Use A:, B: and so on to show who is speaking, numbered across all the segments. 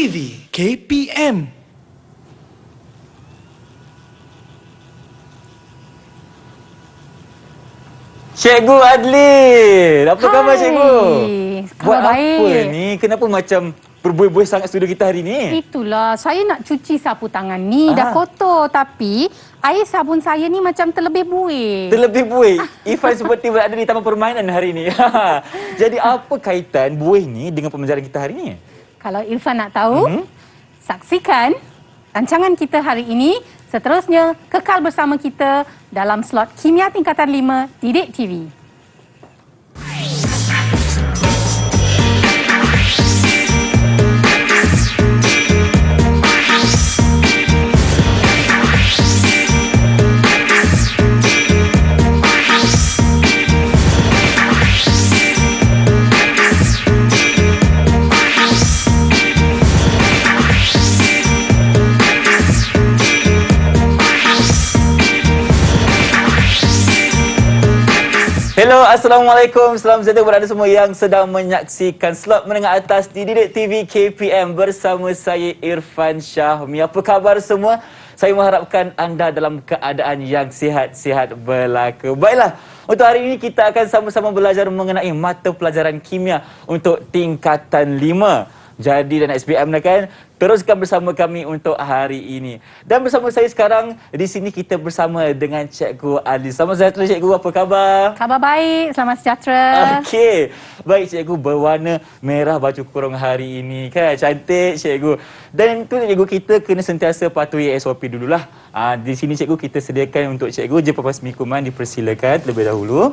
A: TV KPM.
B: Cikgu Adlin, apa khabar cikgu?
C: Khabar baik.
B: Apa ni? Kenapa macam berbuih-buih sangat studio kita hari ni?
C: Itulah, saya nak cuci sapu tangan ni. Dah kotor tapi air sabun saya ni macam terlebih buih.
B: Terlebih buih. Irfan seperti berada di taman permainan hari ni. Jadi apa kaitan buih ni dengan pembelajaran kita hari ni?
C: Kalau Irfan nak tahu, saksikan rancangan kita hari ini. Seterusnya, kekal bersama kita dalam slot Kimia Tingkatan 5 Didik TV.
B: Hello, Assalamualaikum. Selamat sejahtera kepada anda semua yang sedang menyaksikan slot menengah atas di Didik TV KPM bersama saya Irfan Syahmi. Apa khabar semua? Saya mengharapkan anda dalam keadaan yang sihat-sihat belaka. Baiklah, untuk hari ini kita akan sama-sama belajar mengenai mata pelajaran kimia untuk tingkatan 5. Jadi dan SPM kan, teruskan bersama kami untuk hari ini. Dan bersama saya sekarang, di sini kita bersama dengan Cikgu Adlin. Selamat sejahtera Cikgu, apa khabar?
C: Khabar baik, selamat sejahtera.
B: Okey, baik Cikgu, berwarna merah baju kurung hari ini kan, cantik Cikgu. Dan tu Cikgu, kita kena sentiasa patuhi SOP dululah. Di sini Cikgu, kita sediakan untuk Cikgu jemputan mikuman, dipersilakan terlebih dahulu.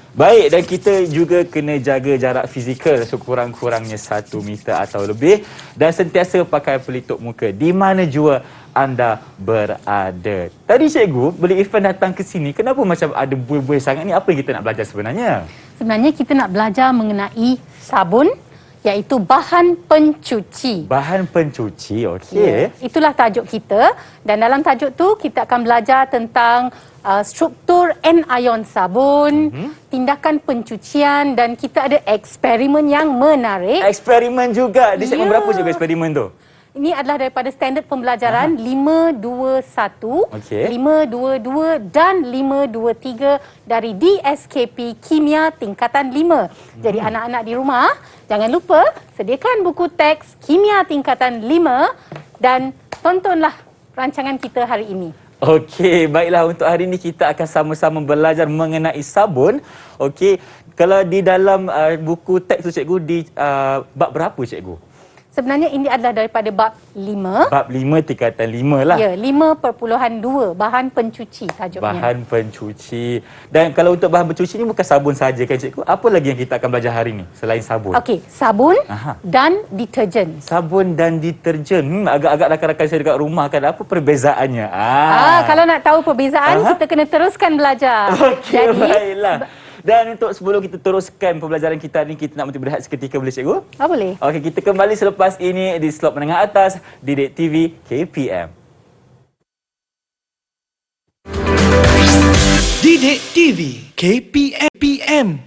B: Baik, dan kita juga kena jaga jarak fizikal sekurang-kurangnya 1 meter atau lebih dan sentiasa pakai pelitup muka di mana jua anda berada. Tadi Cikgu, bila Irfan datang ke sini, kenapa macam ada buih-buih sangat ni? Apa yang kita nak belajar sebenarnya?
C: Sebenarnya kita nak belajar mengenai sabun, iaitu bahan pencuci.
B: Bahan pencuci, okey.
C: Itulah tajuk kita. Dan dalam tajuk tu, kita akan belajar tentang struktur anion sabun, tindakan pencucian dan kita ada eksperimen yang menarik.
B: Eksperimen juga. Di segmen berapa Cikgu eksperimen tu?
C: Ini adalah daripada standard pembelajaran 521,
B: Okey.
C: 522 dan 523 dari DSKP Kimia Tingkatan 5. Jadi anak-anak di rumah, jangan lupa sediakan buku teks Kimia Tingkatan 5 dan tontonlah rancangan kita hari ini.
B: Okey, baiklah, untuk hari ini kita akan sama-sama belajar mengenai sabun. Okey, kalau di dalam buku teks tu Cikgu, di bab berapa Cikgu?
C: Sebenarnya ini adalah daripada bab 5.
B: Bab 5 tingkatan 5 lah.
C: Ya, 5.2 bahan pencuci tajuknya.
B: Bahan pencuci. Dan kalau untuk bahan pencuci ni bukan sabun saja kan Cikgu? Apa lagi yang kita akan belajar hari ni selain sabun?
C: Okey, sabun dan deterjen.
B: Sabun dan deterjen. Agak-agak rakan-rakan saya dekat rumah kan, apa perbezaannya?
C: Kalau nak tahu perbezaan, kita kena teruskan belajar.
B: Okey, baiklah. Dan untuk sebelum kita teruskan pembelajaran kita ni, kita nak berehat seketika, boleh Cikgu?
C: Boleh.
B: Okey, kita kembali selepas ini di slot menengah atas Didik TV KPM.
A: Didik TV KPM.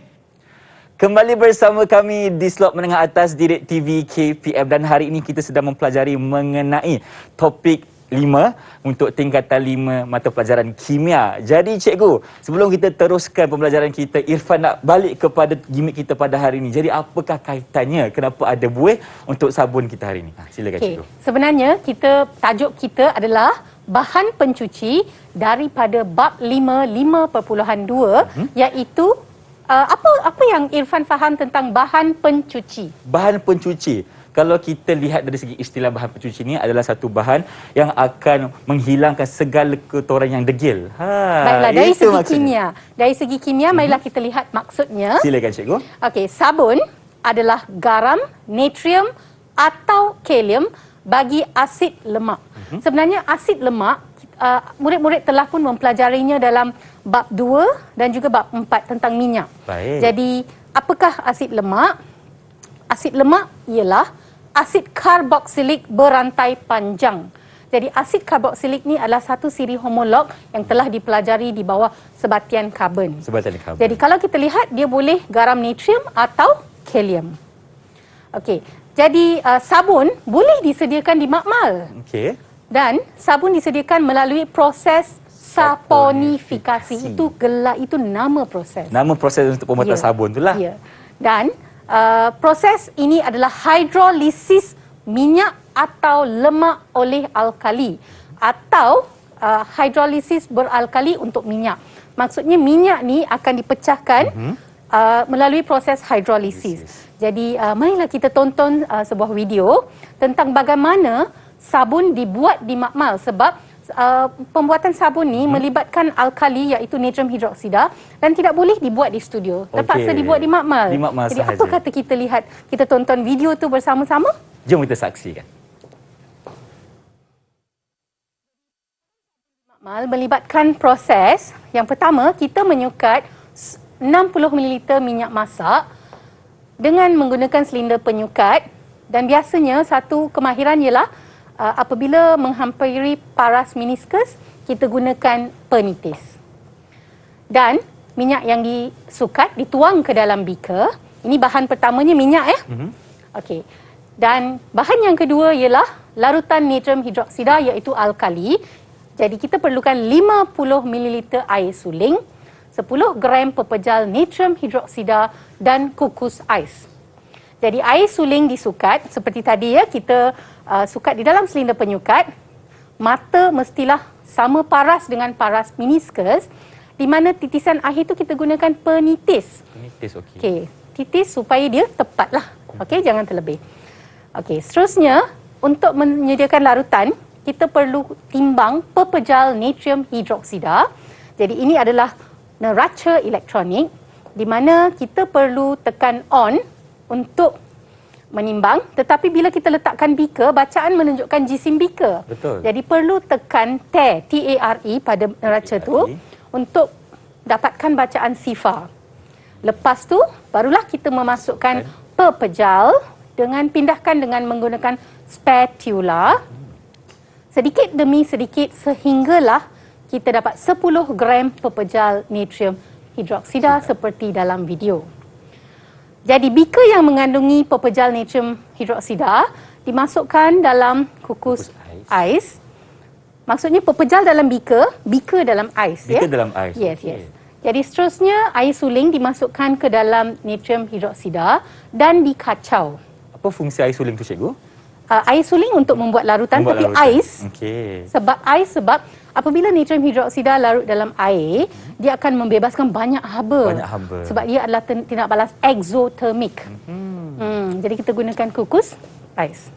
B: Kembali bersama kami di slot menengah atas Didik TV KPM dan hari ini kita sedang mempelajari mengenai topik 5 untuk tingkatan 5 mata pelajaran kimia. Jadi Cikgu, sebelum kita teruskan pembelajaran kita, Irfan nak balik kepada gimmick kita pada hari ini. Jadi apakah kaitannya? Kenapa ada buih untuk sabun kita hari ini? Silakan Cikgu.
C: Sebenarnya tajuk kita adalah bahan pencuci daripada bab 5 5.2 iaitu apa yang Irfan faham tentang bahan pencuci?
B: Bahan pencuci. Kalau kita lihat dari segi istilah bahan pencuci ini adalah satu bahan yang akan menghilangkan segala kotoran yang degil.
C: Baiklah, dari segi kimia. Dari segi kimia, marilah kita lihat maksudnya.
B: Silakan Cikgu.
C: Okey, sabun adalah garam, natrium atau kalium bagi asid lemak. Sebenarnya asid lemak, murid-murid telah pun mempelajarinya dalam bab 2 dan juga bab 4 tentang minyak.
B: Baik.
C: Jadi, apakah asid lemak? Asid lemak ialah asid karboksilik berantai panjang. Jadi asid karboksilik ni adalah satu siri homolog yang telah dipelajari di bawah sebatian karbon.
B: Sebatian karbon.
C: Jadi kalau kita lihat, dia boleh garam natrium atau kalium. Okey, Jadi sabun boleh disediakan di makmal.
B: Okey.
C: Dan sabun disediakan melalui proses saponifikasi. Itu gelar, itu nama proses.
B: Nama proses untuk pembuatan sabun itulah.
C: Ya. Dan proses ini adalah hidrolisis minyak atau lemak oleh alkali atau hidrolisis beralkali untuk minyak. Maksudnya minyak ni akan dipecahkan melalui proses hidrolisis. Jadi marilah kita tonton sebuah video tentang bagaimana sabun dibuat di makmal sebab pembuatan sabun ni melibatkan alkali iaitu natrium hidroksida dan tidak boleh dibuat di studio. Terpaksa dibuat di makmal.
B: Di makmal
C: Jadi
B: sahaja.
C: apa kata kita lihat, kita tonton video tu bersama-sama?
B: Jom kita saksikan.
C: Makmal melibatkan proses. Yang pertama, kita menyukat 60 ml minyak masak dengan menggunakan silinder penyukat dan biasanya satu kemahiran ialah apabila menghampiri paras meniskus, kita gunakan penitis. Dan minyak yang disukat dituang ke dalam beaker. Ini bahan pertamanya minyak Okey. Dan bahan yang kedua ialah larutan natrium hidroksida iaitu alkali. Jadi kita perlukan 50 ml air suling, 10 gram pepejal natrium hidroksida dan kukus ais. Jadi air suling disukat seperti tadi kita sukat di dalam silinder penyukat. Mata mestilah sama paras dengan paras meniskus di mana titisan air itu kita gunakan penitis.
B: Penitis okey.
C: Okey, titis supaya dia tepatlah. Okey, jangan terlebih. Okey, seterusnya untuk menyediakan larutan kita perlu timbang pepejal natrium hidroksida. Jadi ini adalah neraca elektronik di mana kita perlu tekan on untuk menimbang, tetapi bila kita letakkan beaker, bacaan menunjukkan jisim beaker.
B: Betul.
C: Jadi perlu tekan tare, T-A-R-E pada neraca tu untuk dapatkan bacaan sifar. Lepas tu barulah kita memasukkan pepejal dengan pindahkan dengan menggunakan spatula sedikit demi sedikit sehinggalah kita dapat 10 gram pepejal natrium hidroksida seperti dalam video. Jadi beaker yang mengandungi pepejal natrium hidroksida dimasukkan dalam kukus ais. Maksudnya pepejal dalam beaker dalam ais.
B: Beaker dalam ais.
C: Yes. Jadi seterusnya air suling dimasukkan ke dalam natrium hidroksida dan dikacau.
B: Apa fungsi air suling tu cikgu?
C: Air suling untuk membuat larutan, tapi ais
B: Okey.
C: sebab apabila natrium hidroksida larut dalam air, dia akan membebaskan banyak haba. Sebab dia adalah tindak balas exothermic. Jadi kita gunakan kukus ais.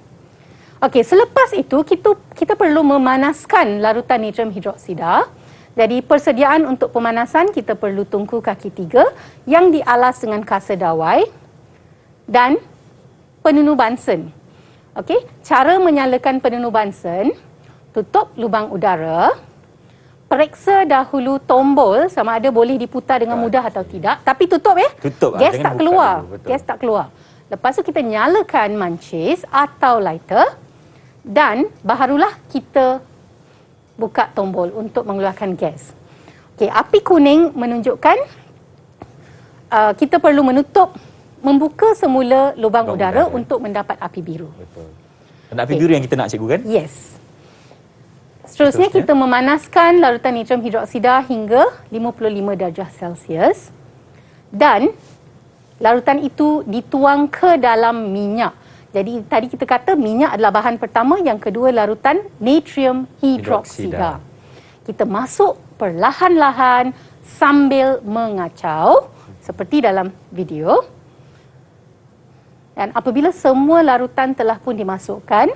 C: Okey, selepas itu kita perlu memanaskan larutan natrium hidroksida. Jadi persediaan untuk pemanasan kita perlu tungku kaki 3 yang dialas dengan kasa dawai dan penunu Bunsen. Okey, cara menyalakan penunu Bunsen, tutup lubang udara, periksa dahulu tombol sama ada boleh diputar dengan mudah atau tidak, tapi tutup
B: Tutup.
C: Gas tak keluar.
B: Dulu,
C: Gas tak keluar. Lepas tu kita nyalakan mancis atau lighter dan barulah kita buka tombol untuk mengeluarkan gas. Okey, api kuning menunjukkan kita perlu membuka semula lubang udara untuk mendapat api biru.
B: Betul. Dan api biru yang kita nak cikgu kan?
C: Yes. Seterusnya kita memanaskan larutan natrium hidroksida hingga 55 darjah Celsius dan larutan itu dituang ke dalam minyak. Jadi tadi kita kata minyak adalah bahan pertama, yang kedua larutan natrium hidroksida. Kita masuk perlahan-lahan sambil mengacau seperti dalam video. Dan apabila semua larutan telah pun dimasukkan,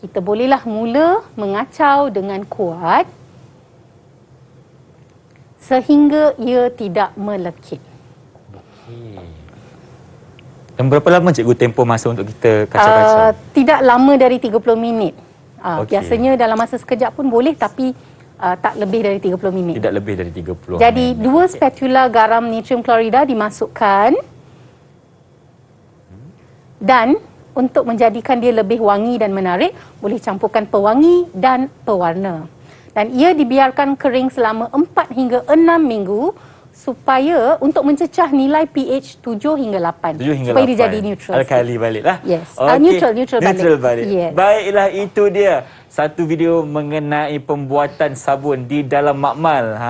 C: kita bolehlah mula mengacau dengan kuat sehingga ia tidak melekit.
B: Dan berapa lama cikgu tempoh masa untuk kita kacau-kacau?
C: Tidak lama dari 30 minit. Biasanya dalam masa sekejap pun boleh, tapi tak lebih dari 30 minit.
B: Tidak lebih dari 30
C: Jadi
B: minit.
C: 2 spatula garam natrium klorida dimasukkan. Dan untuk menjadikan dia lebih wangi dan menarik, boleh campurkan pewangi dan pewarna. Dan ia dibiarkan kering selama 4 hingga 6 minggu supaya untuk mencecah nilai pH 7 hingga 8.
B: 7 hingga
C: supaya
B: 8.
C: dia jadi neutral.
B: Alkali baliklah.
C: Yes.
B: Okey.
C: Neutral balik. Yes.
B: Baiklah, itu dia satu video mengenai pembuatan sabun di dalam makmal.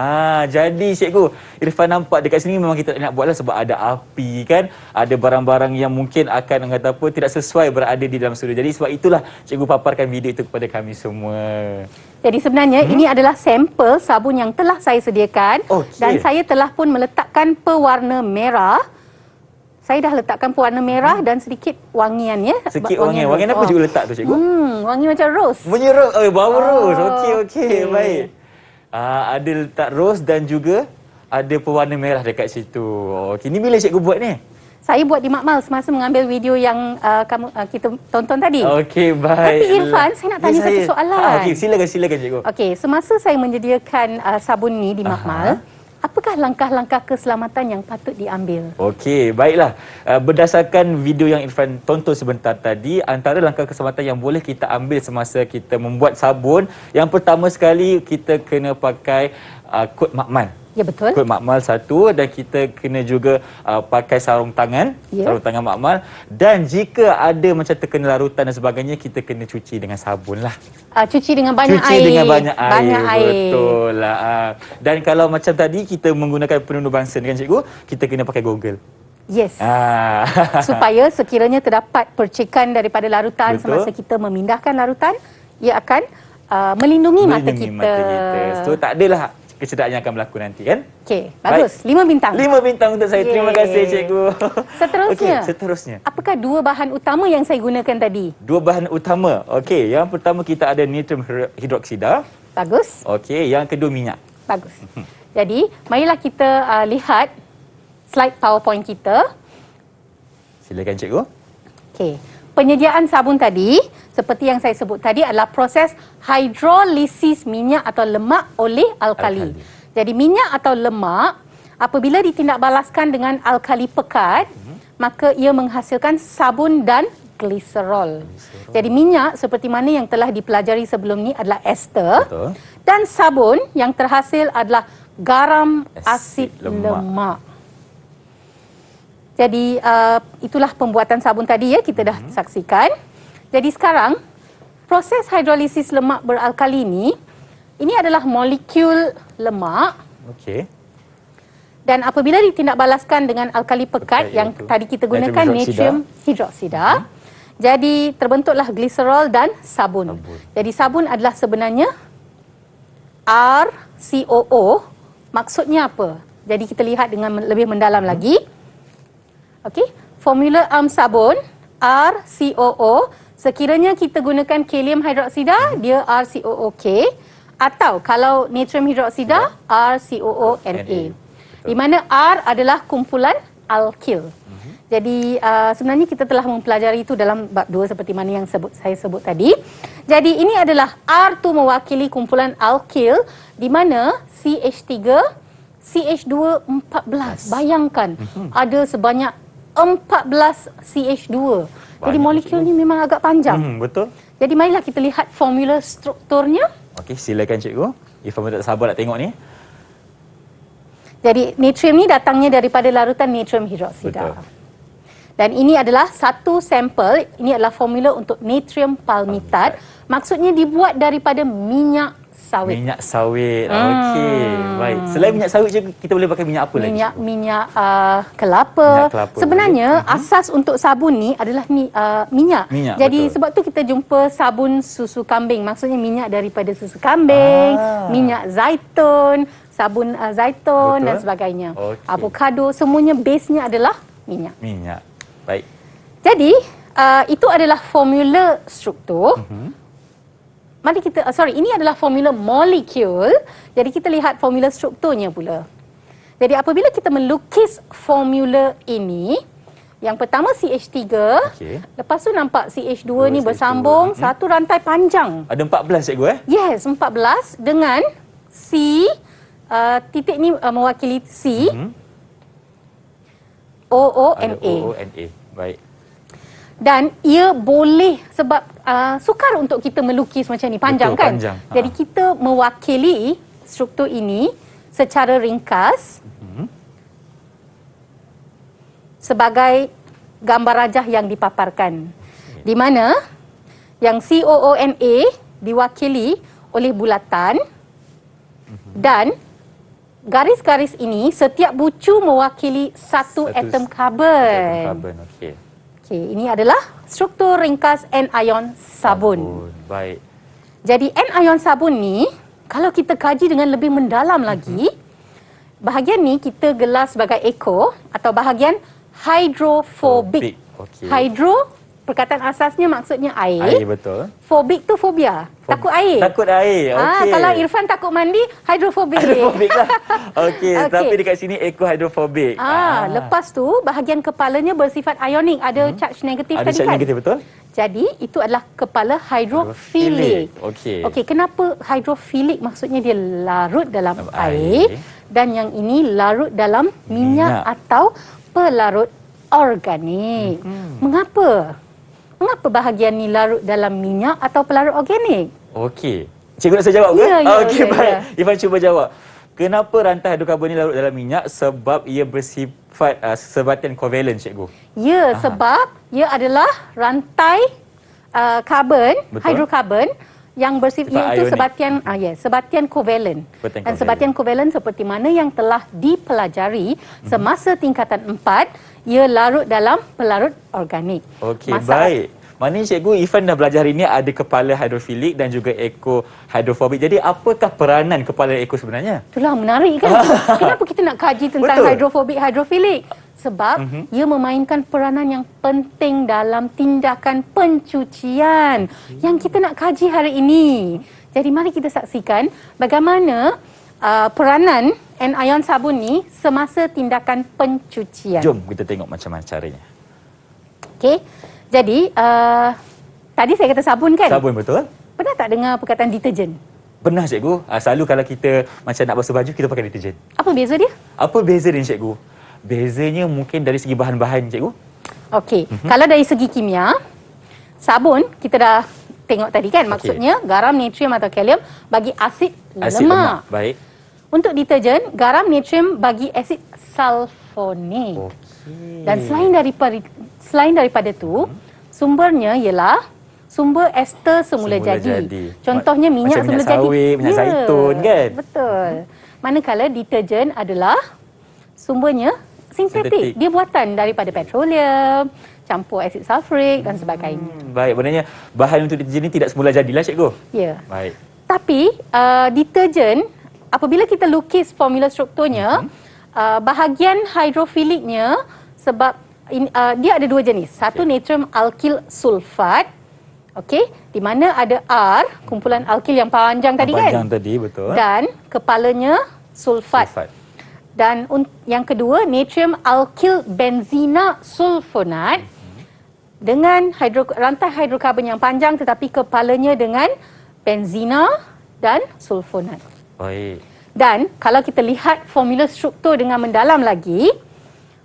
B: Jadi cikgu, Irfan nampak dekat sini memang kita tak nak buatlah sebab ada api kan. Ada barang-barang yang mungkin akan kata apa tidak sesuai berada di dalam studio. Jadi sebab itulah cikgu paparkan video itu kepada kami semua.
C: Jadi sebenarnya ini adalah sampel sabun yang telah saya sediakan dan saya telah pun meletakkan pewarna merah. Saya dah letakkan pewarna merah dan sedikit wangian ya.
B: Sedikit wangian. Wangian apa cikgu letak tu cikgu?
C: Wangi macam rose.
B: Bunyi rose. Bau rose. Okey. Baik. Ada letak rose dan juga ada pewarna merah dekat situ. Okey, ni bila cikgu buat ni?
C: Saya buat di makmal semasa mengambil video yang kita tonton tadi.
B: Okey, baik.
C: Tapi Irfan, saya nak tanya satu soalan.
B: Okey, silakan cikgu.
C: Okey, semasa saya menyediakan sabun ni di makmal, apakah langkah-langkah keselamatan yang patut diambil?
B: Okey, baiklah. Berdasarkan video yang Irfan tonton sebentar tadi, antara langkah keselamatan yang boleh kita ambil semasa kita membuat sabun, yang pertama sekali kita kena pakai kod makmal.
C: Ya, betul.
B: Kod makmal satu, dan kita kena juga pakai sarung tangan, sarung tangan makmal, dan jika ada macam terkena larutan dan sebagainya, kita kena cuci dengan sabun lah.
C: Cuci dengan banyak air.
B: Cuci dengan banyak air.
C: Betul
B: lah. Dan kalau macam tadi kita menggunakan penunuh bangsa kan cikgu, kita kena pakai goggle.
C: Yes. Supaya sekiranya terdapat percikan daripada larutan semasa kita memindahkan larutan, ia akan melindungi mata kita.
B: So tak adalah kecederaan yang akan berlaku nanti kan?
C: Okey, bagus. 5 bintang.
B: 5 bintang untuk saya. Terima kasih cikgu.
C: Seterusnya. Apakah dua bahan utama yang saya gunakan tadi?
B: Dua bahan utama. Okey, yang pertama kita ada natrium hidroksida.
C: Bagus.
B: Okey, yang kedua minyak.
C: Bagus. Jadi, marilah kita lihat slide PowerPoint kita.
B: Silakan cikgu.
C: Okey. Penyediaan sabun tadi, seperti yang saya sebut tadi, adalah proses hidrolisis minyak atau lemak oleh alkali. Jadi minyak atau lemak, apabila ditindakbalaskan dengan alkali pekat, maka ia menghasilkan sabun dan gliserol. Jadi minyak seperti mana yang telah dipelajari sebelum ni adalah ester.
B: Betul.
C: Dan sabun yang terhasil adalah garam asid lemak. Jadi itulah pembuatan sabun tadi ya, kita dah saksikan. Jadi sekarang proses hidrolisis lemak beralkali ini adalah molekul lemak.
B: Okey.
C: Dan apabila ditindakbalaskan dengan alkali pekat yang tadi kita gunakan natrium hidroksida, jadi terbentuklah gliserol dan sabun. Jadi sabun adalah sebenarnya RCOO. Maksudnya apa? Jadi kita lihat dengan lebih mendalam lagi. Okey, formula sabun RCOO, sekiranya kita gunakan kalium hidroksida, dia RCOOK, atau kalau natrium hidroksida, RCOONA. Di mana R adalah kumpulan alkil. Jadi sebenarnya kita telah mempelajari itu dalam bab 2 seperti mana yang saya sebut tadi. Jadi ini adalah R tu mewakili kumpulan alkil, di mana CH3, CH2 14. Bayangkan ada sebanyak 14 CH2. Jadi molekul ni memang agak panjang.
B: Betul.
C: Jadi marilah kita lihat formula strukturnya.
B: Okey, silakan cikgu. Ifan tak sabar nak tengok ni.
C: Jadi natrium ni datangnya daripada larutan natrium hidroksida.
B: Betul.
C: Dan ini adalah satu sampel, ini adalah formula untuk natrium palmitat. Maksudnya dibuat daripada minyak sawit.
B: Minyak sawit. Okey, baik. Selain minyak sawit kita boleh pakai minyak apa lagi?
C: Minyak kelapa.
B: Minyak kelapa.
C: Sebenarnya asas untuk sabun ni adalah minyak. Jadi
B: betul.
C: sebab tu kita jumpa sabun susu kambing. Maksudnya minyak daripada susu kambing, minyak zaitun, sabun zaitun dan sebagainya. Avokado, semuanya base-nya adalah minyak.
B: Minyak. Baik.
C: Jadi itu adalah formula struktur. Mari kita, ini adalah formula molekul. Jadi kita lihat formula strukturnya pula. Jadi apabila kita melukis formula ini, yang pertama CH3, lepas tu nampak CH2 ni bersambung, satu rantai panjang.
B: Ada 14 cikgu
C: Yes, 14 dengan C, titik ni mewakili C, OONA.
B: OONA. Baik.
C: Dan ia boleh sebab sukar untuk kita melukis macam ni, panjang. Betul, kan? Jadi kita mewakili struktur ini secara ringkas sebagai gambar rajah yang dipaparkan. Di mana yang COONA diwakili oleh bulatan dan garis-garis ini setiap bucu mewakili satu atom karbon.
B: Okey.
C: Okey, ini adalah struktur ringkas anion sabun.
B: Baik.
C: Jadi anion sabun ni kalau kita kaji dengan lebih mendalam lagi, bahagian ni kita gelar sebagai eco atau bahagian hydrophobic.
B: Okey.
C: Hydro perkataan asasnya maksudnya air.
B: Air betul.
C: Phobik tu fobia, takut air.
B: Takut air. Okey.
C: Kalau Irfan takut mandi, hydrophobic.
B: Hydrophobic lah. Okey,
C: Okey.
B: tapi dekat sini eco-hydrophobic.
C: Lepas tu bahagian kepalanya bersifat ionik, ada charge negatif
B: Ada
C: tadi
B: charge
C: kan?
B: negatif betul?
C: Jadi itu adalah kepala hydrophilic.
B: Okey.
C: Okey, kenapa hydrophilic? Maksudnya dia larut dalam
B: Dalam
C: air
B: air.
C: dan yang ini larut dalam minyak atau pelarut organik. Mengapa? Mengapa bahagian ni larut dalam minyak atau pelarut organik?
B: Okey. Cikgu nak saya jawab ke?
C: Ya,
B: Okey,
C: ya,
B: baik.
C: ya.
B: Irfan cuba jawab. Kenapa rantai hidrokarbon ni larut dalam minyak? Sebab ia bersifat sebatian kovalen, cikgu.
C: Ya, sebab ia adalah rantai karbon,
B: Betul.
C: hidrokarbon yang
B: Sifat
C: iaitu
B: ionik.
C: sebatian kovalen.
B: Sebatian
C: Dan
B: kovalen.
C: sebatian kovalen seperti mana yang telah dipelajari semasa tingkatan 4, ia larut dalam pelarut organik.
B: Okey, baik. Maknanya cikgu Irfan dah belajar hari ini ada kepala hidrofilik dan juga eco-hydrophobic. Jadi apakah peranan kepala eco sebenarnya?
C: Itulah menarik kan? Kenapa kita nak kaji tentang
B: Betul.
C: hidrofobik, hidrofilik? Sebab ia memainkan peranan yang penting dalam tindakan pencucian yang kita nak kaji hari ini. Jadi mari kita saksikan bagaimana peranan anion sabun ni semasa tindakan pencucian.
B: Jom kita tengok macam mana caranya.
C: Okey. Jadi tadi saya kata sabun kan?
B: Sabun betul?
C: Pernah tak dengar perkataan deterjen?
B: Pernah cikgu. Selalu kalau kita macam nak basuh baju kita pakai deterjen.
C: Apa beza dia?
B: Apa beza dia cikgu? Bezanya mungkin dari segi bahan-bahan cikgu.
C: Okey, kalau dari segi kimia, sabun kita dah tengok tadi kan, maksudnya garam, natrium atau kalium bagi asid lemak.
B: Baik.
C: Untuk deterjen, garam, natrium bagi asid sulfonik.
B: Okey.
C: Dan selain daripada tu, sumbernya ialah sumber ester semula jadi. Contohnya minyak
B: Macam
C: semula
B: minyak
C: jadi.
B: sawit, minyak zaitun kan?
C: Betul. Manakala deterjen adalah sumbernya sintetik. Dia buatan daripada petroleum, campur asid sulfurik dan sebagainya.
B: Baik, maknanya bahan untuk deterjen ni tidak semula jadilah cikgu.
C: Ya.
B: Baik.
C: Tapi deterjen apabila kita lukis formula strukturnya, bahagian hidrofiliknya sebab dia ada dua jenis. Satu natrium alkyl sulfat. Okey, di mana ada R, kumpulan alkyl yang panjang tadi kan?
B: Panjang tadi betul.
C: Dan kepalanya sulfat. Dan yang kedua, natrium alkyl benzina sulfonat dengan rantai hidrokarbon yang panjang tetapi kepalanya dengan benzina dan sulfonat.
B: Baik.
C: Dan kalau kita lihat formula struktur dengan mendalam lagi,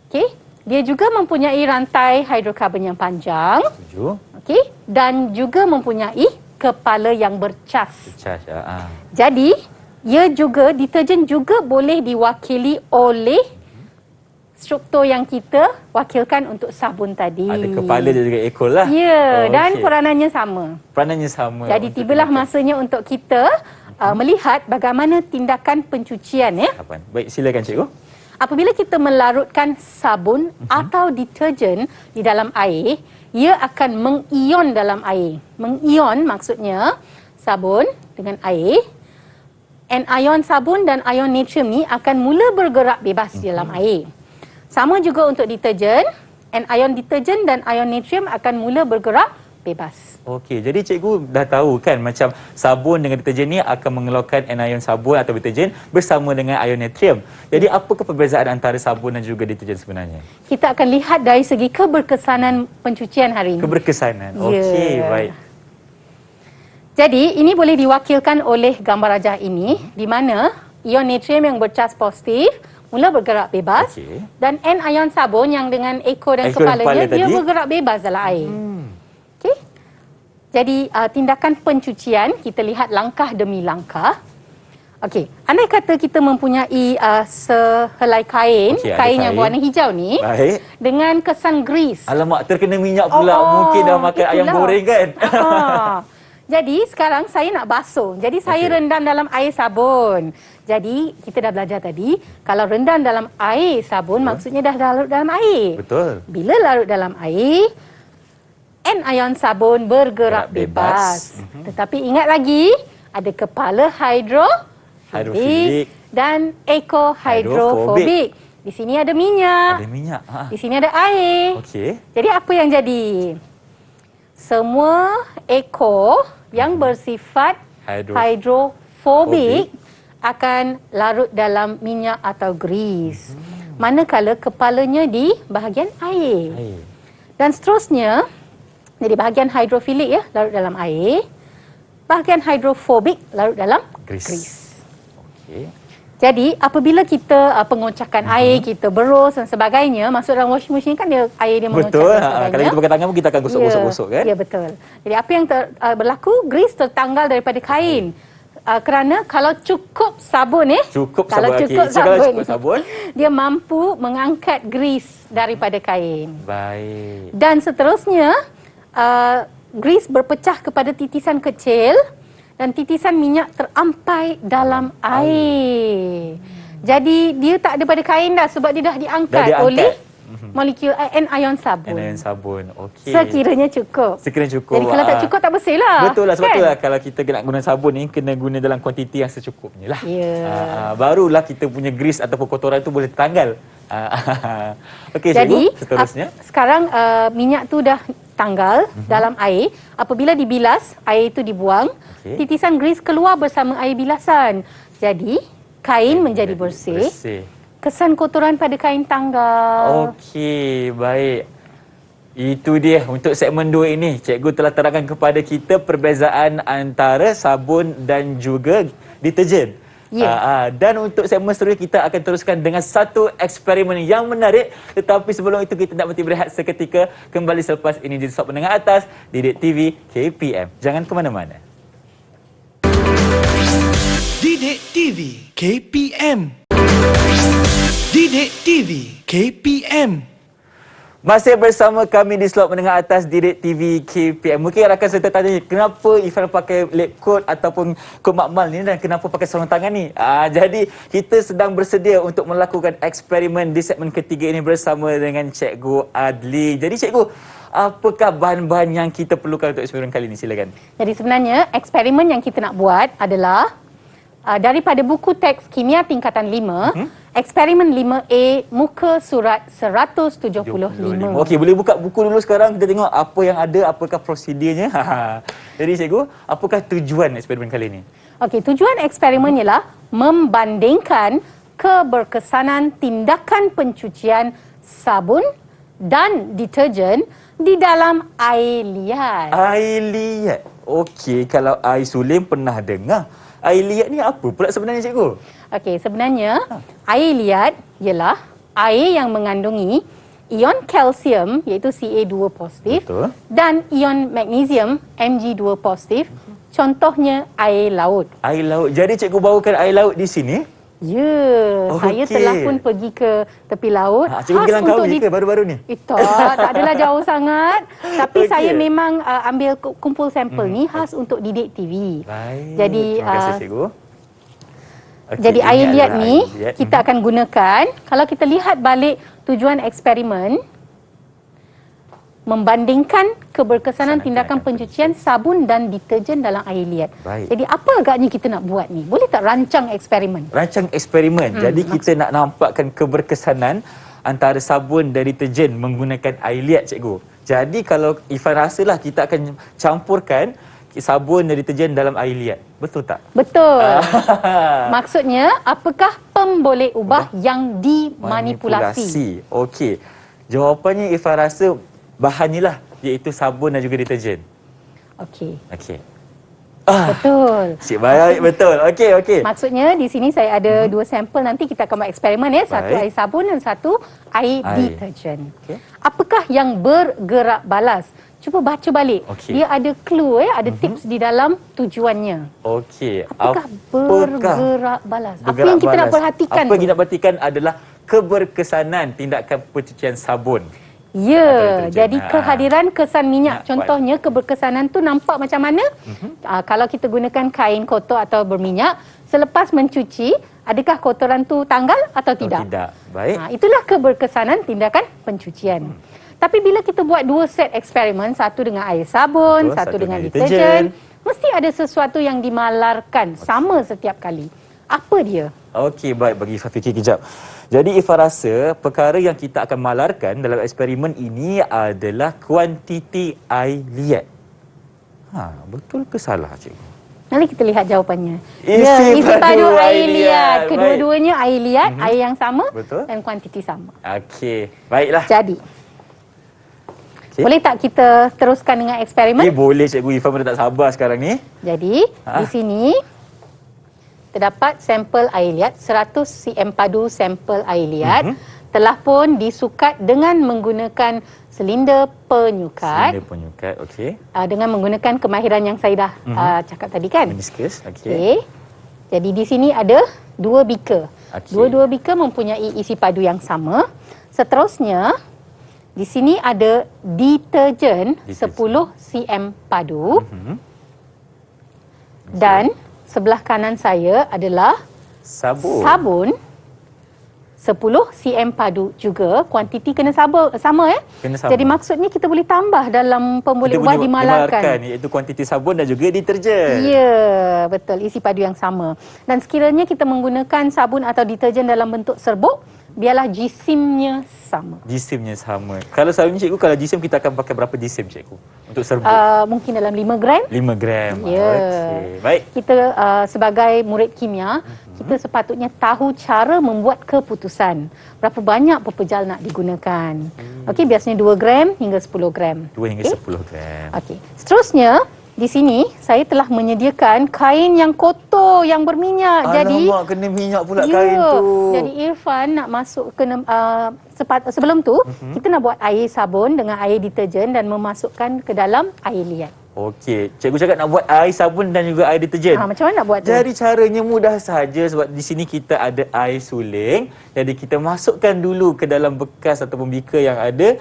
C: okey, dia juga mempunyai rantai hidrokarbon yang panjang,
B: Setuju.
C: okey, dan juga mempunyai kepala yang bercas.
B: Charge.
C: Jadi, deterjen juga boleh diwakili oleh struktur yang kita wakilkan untuk sabun tadi.
B: Ada kepala dan juga ekor lah.
C: Ya, dan
B: okey.
C: peranannya sama.
B: Peranannya sama.
C: Jadi
B: untuk
C: tibalah
B: tindakan.
C: masanya untuk kita melihat bagaimana tindakan pencucian ya.
B: Baik, silakan cikgu.
C: Apabila kita melarutkan sabun atau deterjen di dalam air, ia akan mengion dalam air. Mengion maksudnya sabun dengan air, anion sabun dan ion natrium ni akan mula bergerak bebas di dalam air. Sama juga untuk deterjen, anion deterjen dan ion natrium akan mula bergerak bebas.
B: Okey, jadi cikgu dah tahu kan macam sabun dengan deterjen ni akan mengeluarkan anion sabun atau deterjen bersama dengan ion natrium. Jadi apakah perbezaan antara sabun dan juga deterjen sebenarnya?
C: Kita akan lihat dari segi keberkesanan pencucian hari ini.
B: Keberkesanan.
C: Ya.
B: Okey, baik.
C: Jadi ini boleh diwakilkan oleh gambar rajah ini di mana ion natrium yang bercas positif mula bergerak bebas dan anion sabun yang dengan ekor dan kepalanya dia bergerak bebas dalam air. Okey. Jadi tindakan pencucian kita lihat langkah demi langkah. Okey, andai kata kita mempunyai sehelai kain,
B: Okey, ada
C: kain yang
B: kain.
C: berwarna hijau ni,
B: Baik.
C: dengan kesan grease.
B: Alamak, terkena minyak pula. Mungkin dah makan ayam
C: itulah.
B: goreng kan?
C: Jadi sekarang saya nak basuh. Jadi saya
B: Okey.
C: rendam dalam air sabun. Jadi kita dah belajar tadi, kalau rendam dalam air sabun maksudnya dah larut dalam air.
B: Betul.
C: Bila larut dalam air, anion sabun bergerak
B: Gerak bebas.
C: bebas. Tetapi ingat lagi, ada kepala
B: Hidrofilik.
C: dan ekohidrofobik. Di sini ada minyak.
B: Ada minyak.
C: Di sini ada air.
B: Okey.
C: Jadi apa yang jadi? Semua eko yang bersifat hidrofobik akan larut dalam minyak atau grease. Manakala kepalanya di bahagian air.
B: Air.
C: Dan seterusnya, jadi bahagian hidrofilik ya, larut dalam air. Bahagian hidrofobik larut dalam grease.
B: Okey.
C: Jadi apabila kita pengocakan air, kita berus dan sebagainya, masuk dalam washing machine kan dia air dia mengocak
B: Betul.
C: dan sebagainya.
B: Kalau kita pakai tangan pun kita akan gosok-gosok kan?
C: Ya, betul. Jadi apa yang berlaku, grease tertanggal daripada kain. Kerana kalau cukup sabun
B: Cukup
C: kalau
B: sabun.
C: cukup
B: Okey. So, kalau
C: sabun,
B: cukup sabun,
C: dia mampu mengangkat grease daripada kain.
B: baik.
C: Dan seterusnya, grease berpecah kepada titisan kecil dan titisan minyak terampai dalam air. Jadi dia tak ada pada kain dah sebab dia dah diangkat,
B: Dah diangkat.
C: oleh molekul anion sabun.
B: Anion sabun. Okey.
C: Sekiranya cukup.
B: Sekiranya cukup.
C: Jadi kalau tak cukup tak bersih lah.
B: Betul lah, sebab
C: kan?
B: tu lah kalau kita nak guna sabun ni kena guna dalam kuantiti yang secukupnya lah.
C: Ya.
B: Barulah kita punya grease ataupun kotoran tu boleh tanggal. Okey,
C: Jadi
B: cikgu, seterusnya.
C: sekarang minyak tu dah tanggal dalam air. Apabila dibilas, air itu dibuang.
B: Okey.
C: Titisan grease keluar bersama air bilasan. Jadi kain menjadi bersih. Kesan kotoran pada kain tanggal.
B: Okey, baik. Itu dia untuk segmen 2 ini. Cikgu telah terangkan kepada kita perbezaan antara sabun dan juga deterjen.
C: Ya.
B: Dan untuk segmen seterusnya kita akan teruskan dengan satu eksperimen yang menarik. Tetapi sebelum itu kita nak berhenti berehat seketika. Kembali selepas ini di Stop Menengah Atas Didik TV KPM. Jangan ke mana-mana.
A: Didik TV KPM. Didik TV KPM.
B: Masih bersama kami di Slot Menengah Atas Didik TV KPM. Mungkin rakan serta tanya, kenapa Ifan pakai lab coat ataupun kod makmal ni dan kenapa pakai sarung tangan ni? Jadi kita sedang bersedia untuk melakukan eksperimen di segmen ketiga ini bersama dengan Cikgu Adli. Jadi Cikgu, apakah bahan-bahan yang kita perlukan untuk eksperimen kali ini? Silakan.
C: Jadi sebenarnya eksperimen yang kita nak buat adalah daripada buku teks kimia tingkatan 5, eksperimen 5A, muka surat 175.
B: Okey, boleh buka buku dulu sekarang, kita tengok apa yang ada, apakah prosedurnya. Jadi cikgu, apakah tujuan eksperimen kali ini?
C: Okey, tujuan eksperimen ialah membandingkan keberkesanan tindakan pencucian sabun dan deterjen di dalam air liat.
B: Air liat. Okey, kalau air sulim pernah dengar. Air liat ni apa pula sebenarnya cikgu?
C: Okey, sebenarnya air liat ialah air yang mengandungi ion kalsium iaitu Ca2 positif.
B: Betul.
C: Dan ion magnesium Mg2 positif. Contohnya air laut.
B: Air laut. Jadi cikgu bawakan air laut di sini?
C: Ya, saya
B: Okey.
C: telah pun pergi ke tepi laut.
B: Cikgu pergi Langkawi ke baru-baru ni?
C: Tak adalah jauh sangat. Tapi
B: Okey.
C: saya memang ambil kumpul sampel ni khas untuk Didik TV.
B: Baik.
C: Jadi,
B: terima kasih cikgu. Okey,
C: Jadi
B: ini
C: air liat
B: adalah
C: ni
B: air liat.
C: kita akan gunakan. Kalau kita lihat balik tujuan eksperimen, membandingkan keberkesanan tindakan pencucian sabun dan deterjen dalam air liat.
B: Baik.
C: Jadi apa agaknya kita nak buat ni? Boleh tak rancang eksperimen?
B: Rancang eksperimen. Jadi kita nak nampakkan keberkesanan antara sabun dan deterjen menggunakan air liat cikgu. Jadi kalau Ifan rasalah kita akan campurkan sabun dan deterjen dalam air liat. Betul tak?
C: Betul. Maksudnya apakah pemboleh ubah yang dimanipulasi?
B: Okey. Jawapannya Ifan rasa bahannya lah, iaitu sabun dan juga deterjen.
C: Okey.
B: Okey.
C: Betul.
B: Cik baik, betul. Okey.
C: Maksudnya di sini saya ada dua sampel, nanti kita akan buat eksperimen ya. Satu
B: Baik.
C: air sabun dan satu air
B: Air.
C: deterjen.
B: Okey.
C: Apakah yang bergerak balas? cuba baca balik.
B: Okey.
C: Dia ada clue, ada tips di dalam tujuannya.
B: Okey.
C: Apakah bergerak balas? Apa
B: Bergerak
C: yang kita nak
B: balas?
C: perhatikan
B: Apa yang
C: tu?
B: kita nak perhatikan adalah keberkesanan tindakan pencucian sabun.
C: Ya,
B: Atau deterjen.
C: jadi kehadiran kesan minyak.
B: Nak
C: Contohnya keberkesanan tu nampak macam mana? Kalau kita gunakan kain kotor atau berminyak, selepas mencuci, adakah kotoran tu tanggal atau tidak?
B: Tidak. Baik.
C: Itulah keberkesanan tindakan pencucian. Tapi bila kita buat dua set eksperimen, satu dengan air sabun,
B: Betul,
C: satu
B: satu
C: dengan
B: dengan
C: deterjen, mesti ada sesuatu yang dimalarkan sama setiap kali. Apa dia?
B: Okey, baik. Bagi Ifah fikir kejap. Jadi Ifah rasa perkara yang kita akan malarkan dalam eksperimen ini adalah kuantiti air liat. Betul ke salah, cikgu?
C: Nanti kita lihat jawapannya.
B: Isi padu air liat.
C: Kedua-duanya air liat, air yang sama
B: Betul.
C: dan kuantiti sama.
B: Okey, baiklah.
C: Jadi,
B: Okey.
C: boleh tak kita teruskan dengan eksperimen?
B: Boleh cikgu. Ifah pun dah tak sabar sekarang ni.
C: Jadi, di sini terdapat sampel air liat, 100 cm padu sampel air liat. Telah pun disukat dengan menggunakan silinder penyukat.
B: Silinder penyukat, okey.
C: Dengan menggunakan kemahiran yang saya dah cakap tadi kan?
B: Meniskus, okey.
C: Okey. Jadi di sini ada 2 beaker.
B: Okey.
C: Dua-dua beaker mempunyai isi padu yang sama. Seterusnya, di sini ada deterjen 10 cm padu. Dan sebelah kanan saya adalah sabun 10 cm padu juga. Kuantiti kena sama ya.
B: Kena sama.
C: Jadi maksudnya kita boleh tambah dalam pemboleh
B: Kita
C: ubah
B: boleh
C: dimalarkan.
B: iaitu kuantiti sabun dan juga deterjen.
C: Ya, betul. Isi padu yang sama. Dan sekiranya kita menggunakan sabun atau deterjen dalam bentuk serbuk, biarlah jisimnya sama.
B: Jisimnya sama. Kalau selalunya cikgu, kalau jisim kita akan pakai berapa jisim cikgu untuk serbuk?
C: Mungkin dalam 5 gram.
B: 5 gram.
C: Ya.
B: Okey. Baik.
C: Kita sebagai murid kimia, kita sepatutnya tahu cara membuat keputusan. Berapa banyak pepejal nak digunakan. Okey, biasanya 2 gram hingga 10 gram.
B: 2 hingga 10 gram.
C: Okey. Seterusnya, di sini saya telah menyediakan kain yang kotor, yang berminyak.
B: Alamak, kena minyak pula kain tu.
C: Jadi Irfan nak masuk sebelum tu, kita nak buat air sabun dengan air deterjen dan memasukkan ke dalam air liat.
B: Okey, cikgu cakap nak buat air sabun dan juga air deterjen.
C: Macam mana nak buat tu?
B: Jadi caranya mudah saja sebab di sini kita ada air suling. Jadi kita masukkan dulu ke dalam bekas ataupun beaker yang ada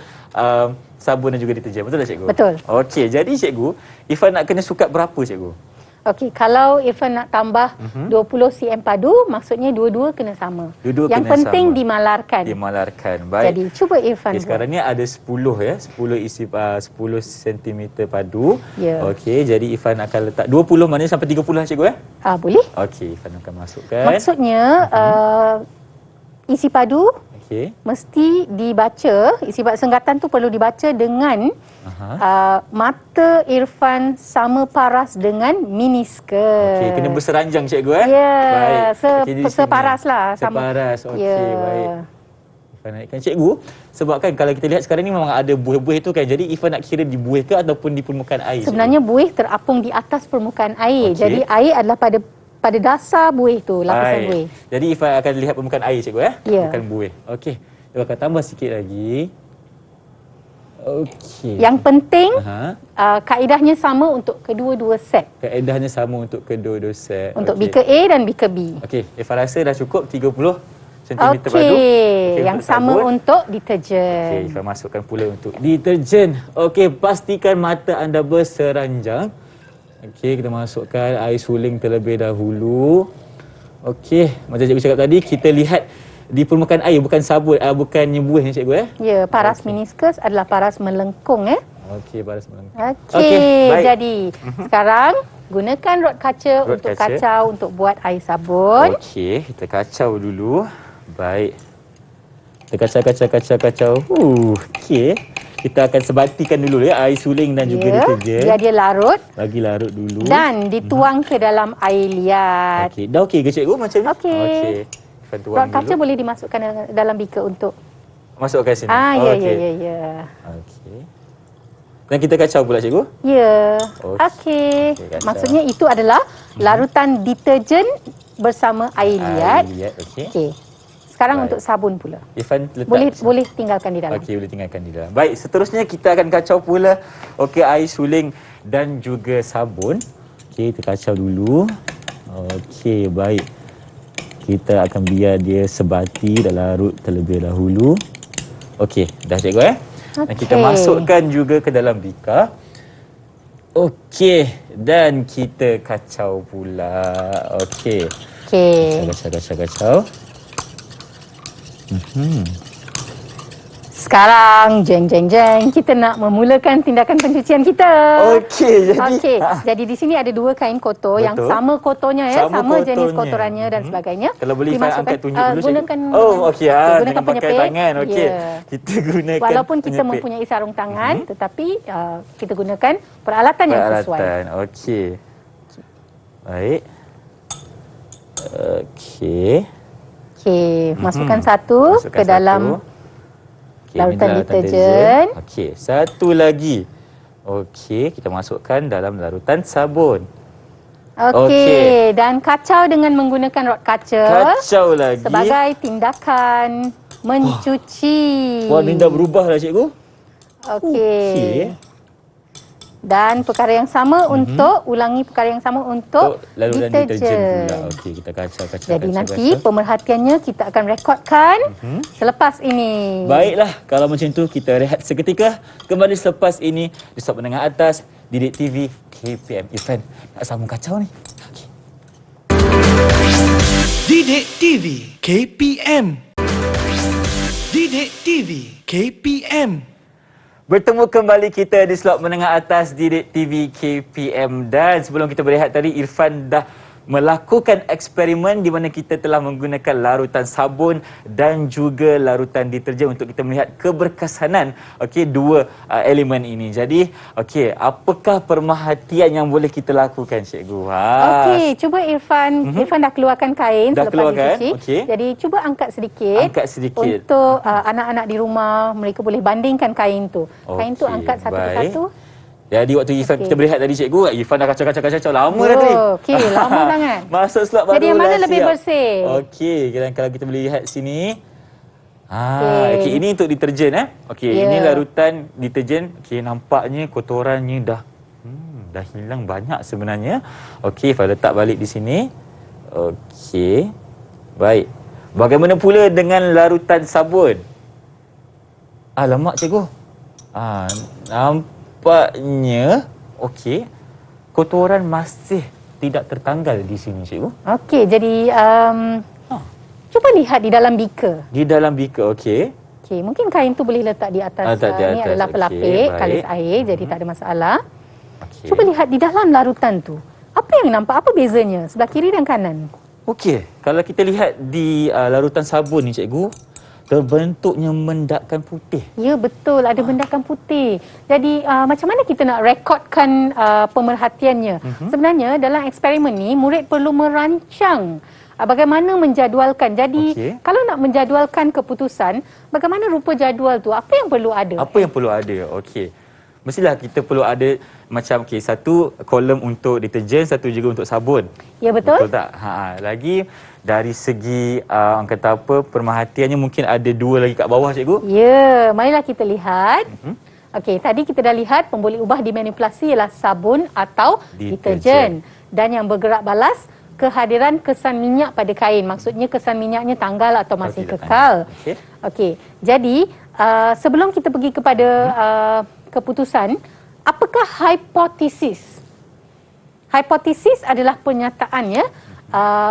B: sabun dan juga deterjen. Betul tak cikgu?
C: Betul.
B: Okey, jadi cikgu, Ifan nak kena sukat berapa cikgu?
C: Okey, kalau Irfan nak tambah 20 cm padu, maksudnya dua-dua kena sama.
B: Dua-dua
C: yang
B: kena
C: penting
B: sama.
C: dimalarkan.
B: Dimalarkan. Baik.
C: Jadi cuba Irfan
B: Okay, sekarang ni ada 10 ya. 10 isi 10 cm padu.
C: Ya.
B: Okey, jadi Ifan akan letak 20 maknanya sampai 30 lah cikgu
C: boleh.
B: Okey, Ifan akan masukkan.
C: Maksudnya isi padu
B: Okey.
C: mesti dibaca, isi senggatan tu perlu dibaca dengan mata Irfan sama paras dengan miniskirt.
B: Okey, kena berseranjang cikgu
C: Ya,
B: Baik. Okey, di sini.
C: separas lah.
B: Separas. Okey,
C: Ya.
B: baik. Ifan naikkan cikgu. Sebab kan kalau kita lihat sekarang ni memang ada buih-buih tu kan. Jadi Ifan nak kira di buih ke ataupun di permukaan air?
C: Sebenarnya buih terapung di atas permukaan air.
B: Okey.
C: Jadi air adalah pada dasar buih tu, lapisan buih.
B: Jadi Ifan akan lihat permukaan air cikgu
C: Ya.
B: Bukan buih. Okey. Kita akan tambah sikit lagi. Okey.
C: Yang penting kaedahnya sama untuk kedua-dua set.
B: Kaedahnya sama untuk kedua-dua set.
C: Untuk beaker A dan beaker B.
B: Okey, Ifan rasa dah cukup 30 cm padu.
C: Okey, yang
B: untuk
C: sama
B: sabun.
C: untuk
B: Okey,
C: deterjen.
B: Ifan masukkan pula untuk deterjen. Okey, pastikan mata anda berseranjang. Okey, kita masukkan air suling terlebih dahulu. Okey, macam cikgu cakap tadi, kita lihat di permukaan air, bukan sabun, bukannya buih ni cikgu
C: Ya, paras meniskus adalah paras melengkung
B: Okey, balas melengkung.
C: Okey,
B: baik.
C: jadi sekarang gunakan rod kaca
B: Rod
C: untuk
B: kaca.
C: kacau untuk buat air sabun.
B: Okey, kita kacau dulu. Baik. Kita kacau. Okey. Kita akan sebatikan dulu ya air suling dan juga deterjen.
C: Biar dia larut
B: Bagi larut dulu.
C: dan dituang ke dalam air liat.
B: Okey, dah okey ke cikgu macam ni?
C: Okey.
B: Okey. Ifan tuang
C: Rod kaca
B: dulu.
C: boleh dimasukkan dalam beaker untuk
B: Masukkan sini.
C: ya,
B: Okey.
C: ya.
B: Okey. Dan kita kacau pula cikgu.
C: Ya.
B: Okey.
C: Okey.
B: Okey,
C: Maksudnya itu adalah larutan deterjen bersama air liat.
B: Air liat, okey.
C: Okey. Sekarang
B: Baik.
C: untuk sabun pula.
B: Irfan letak
C: Boleh tinggalkan di dalam.
B: Okey, boleh tinggalkan di dalam. Baik, seterusnya kita akan kacau pula air suling dan juga sabun. Okey, kita kacau dulu. Okey, baik. Kita akan biar dia sebati dan larut terlebih dahulu. Okey, dah cikgu Dan kita masukkan juga ke dalam bika. Okey, dan kita kacau pula. Okey.
C: Okey.
B: Kacau.
C: Sekarang, jeng. Kita nak memulakan tindakan pencucian kita.
B: Okey, jadi...
C: Okey, jadi di sini ada 2 kain kotor yang sama kotornya ya, sama jenis kotorannya dan sebagainya.
B: Kalau boleh Ifan angkat tunjuk dulu.
C: Gunakan
B: okey,
C: gunakan
B: pakai tangan. Okey.
C: Ya.
B: Kita gunakan
C: Walaupun kita mempunyai sarung tangan, tetapi kita gunakan peralatan yang sesuai.
B: Okey. Baik. Okey.
C: Okey, masukkan satu ke dalam larutan deterjen.
B: Okey, satu lagi. Okey, kita masukkan dalam larutan sabun.
C: Okey, dan kacau dengan menggunakan rod kaca.
B: Kacau lagi.
C: Sebagai tindakan mencuci.
B: Wah, ni dah berubah dah cikgu.
C: Okey. Dan perkara yang sama untuk ulangi perkara yang sama untuk
B: larutan deterjen pula. Okey, kita kacau.
C: Jadi nanti pemerhatiannya kita akan rekodkan selepas ini.
B: Baiklah, kalau macam tu kita rehat seketika. Kembali selepas ini di Stop Menengah Atas Didik TV KPM. Irfan nak sambung kacau ni. Okay.
A: Didik TV KPM. Didik TV KPM.
B: Bertemu kembali kita di slot menengah atas Didik TV KPM. Dan sebelum kita berehat tadi, Irfan dah melakukan eksperimen di mana kita telah menggunakan larutan sabun dan juga larutan deterjen untuk kita melihat keberkesanan dua elemen ini. Jadi, apakah pemerhatian yang boleh kita lakukan, cikgu?
C: Okey, cuba Irfan. Irfan dah keluarkan kain
B: dah
C: selepas dicuci.
B: Okay.
C: Jadi, cuba angkat sedikit. Untuk anak-anak di rumah, mereka boleh bandingkan kain tu. Kain tu angkat satu persatu.
B: Jadi waktu Irfan kita berehat tadi, cikgu, Irfan dah kacau lama dah tadi.
C: Okey, lama sangat.
B: Masuk slot baru.
C: Jadi yang mana lebih bersih?
B: Okey, kalau kita boleh lihat sini. Okey, ini untuk deterjen ini larutan deterjen. Okey, nampaknya kotorannya dah hilang banyak sebenarnya. Okey, Irfan letak balik di sini. Okey. Baik. Bagaimana pula dengan larutan sabun? Alamak, cikgu. Nampaknya kotoran masih tidak tertanggal di sini, cikgu.
C: Okey, jadi cuba lihat di dalam bika.
B: Di dalam bika, okey.
C: Okey, mungkin kain tu boleh letak di atas. Ini adalah pelapik kalis air, jadi tak ada masalah. Cuba lihat di dalam larutan tu. Apa yang nampak? Apa bezanya sebelah kiri dan kanan?
B: Okey, kalau kita lihat di larutan sabun ni, cikgu, terbentuknya mendakan putih.
C: Ya, betul. Ada mendakan putih. Jadi, macam mana kita nak rekodkan pemerhatiannya? Sebenarnya, dalam eksperimen ni, murid perlu merancang bagaimana menjadualkan. Jadi, kalau nak menjadualkan keputusan, bagaimana rupa jadual tu? Apa yang perlu ada?
B: Apa yang perlu ada? Okey. Mestilah kita perlu ada macam satu kolom untuk deterjen, satu juga untuk sabun.
C: Ya, betul.
B: Betul tak? Lagi dari segi orang kata apa, pemerhatiannya mungkin ada 2 lagi kat bawah, cikgu.
C: Ya, marilah kita lihat. Okey, tadi kita dah lihat pemboleh ubah dimanipulasi ialah sabun atau deterjen. Dan yang bergerak balas, kehadiran kesan minyak pada kain. Maksudnya kesan minyaknya tanggal atau masih kekal. Okey. Jadi, sebelum kita pergi kepada keputusan, apakah hipotesis? Hipotesis adalah pernyataan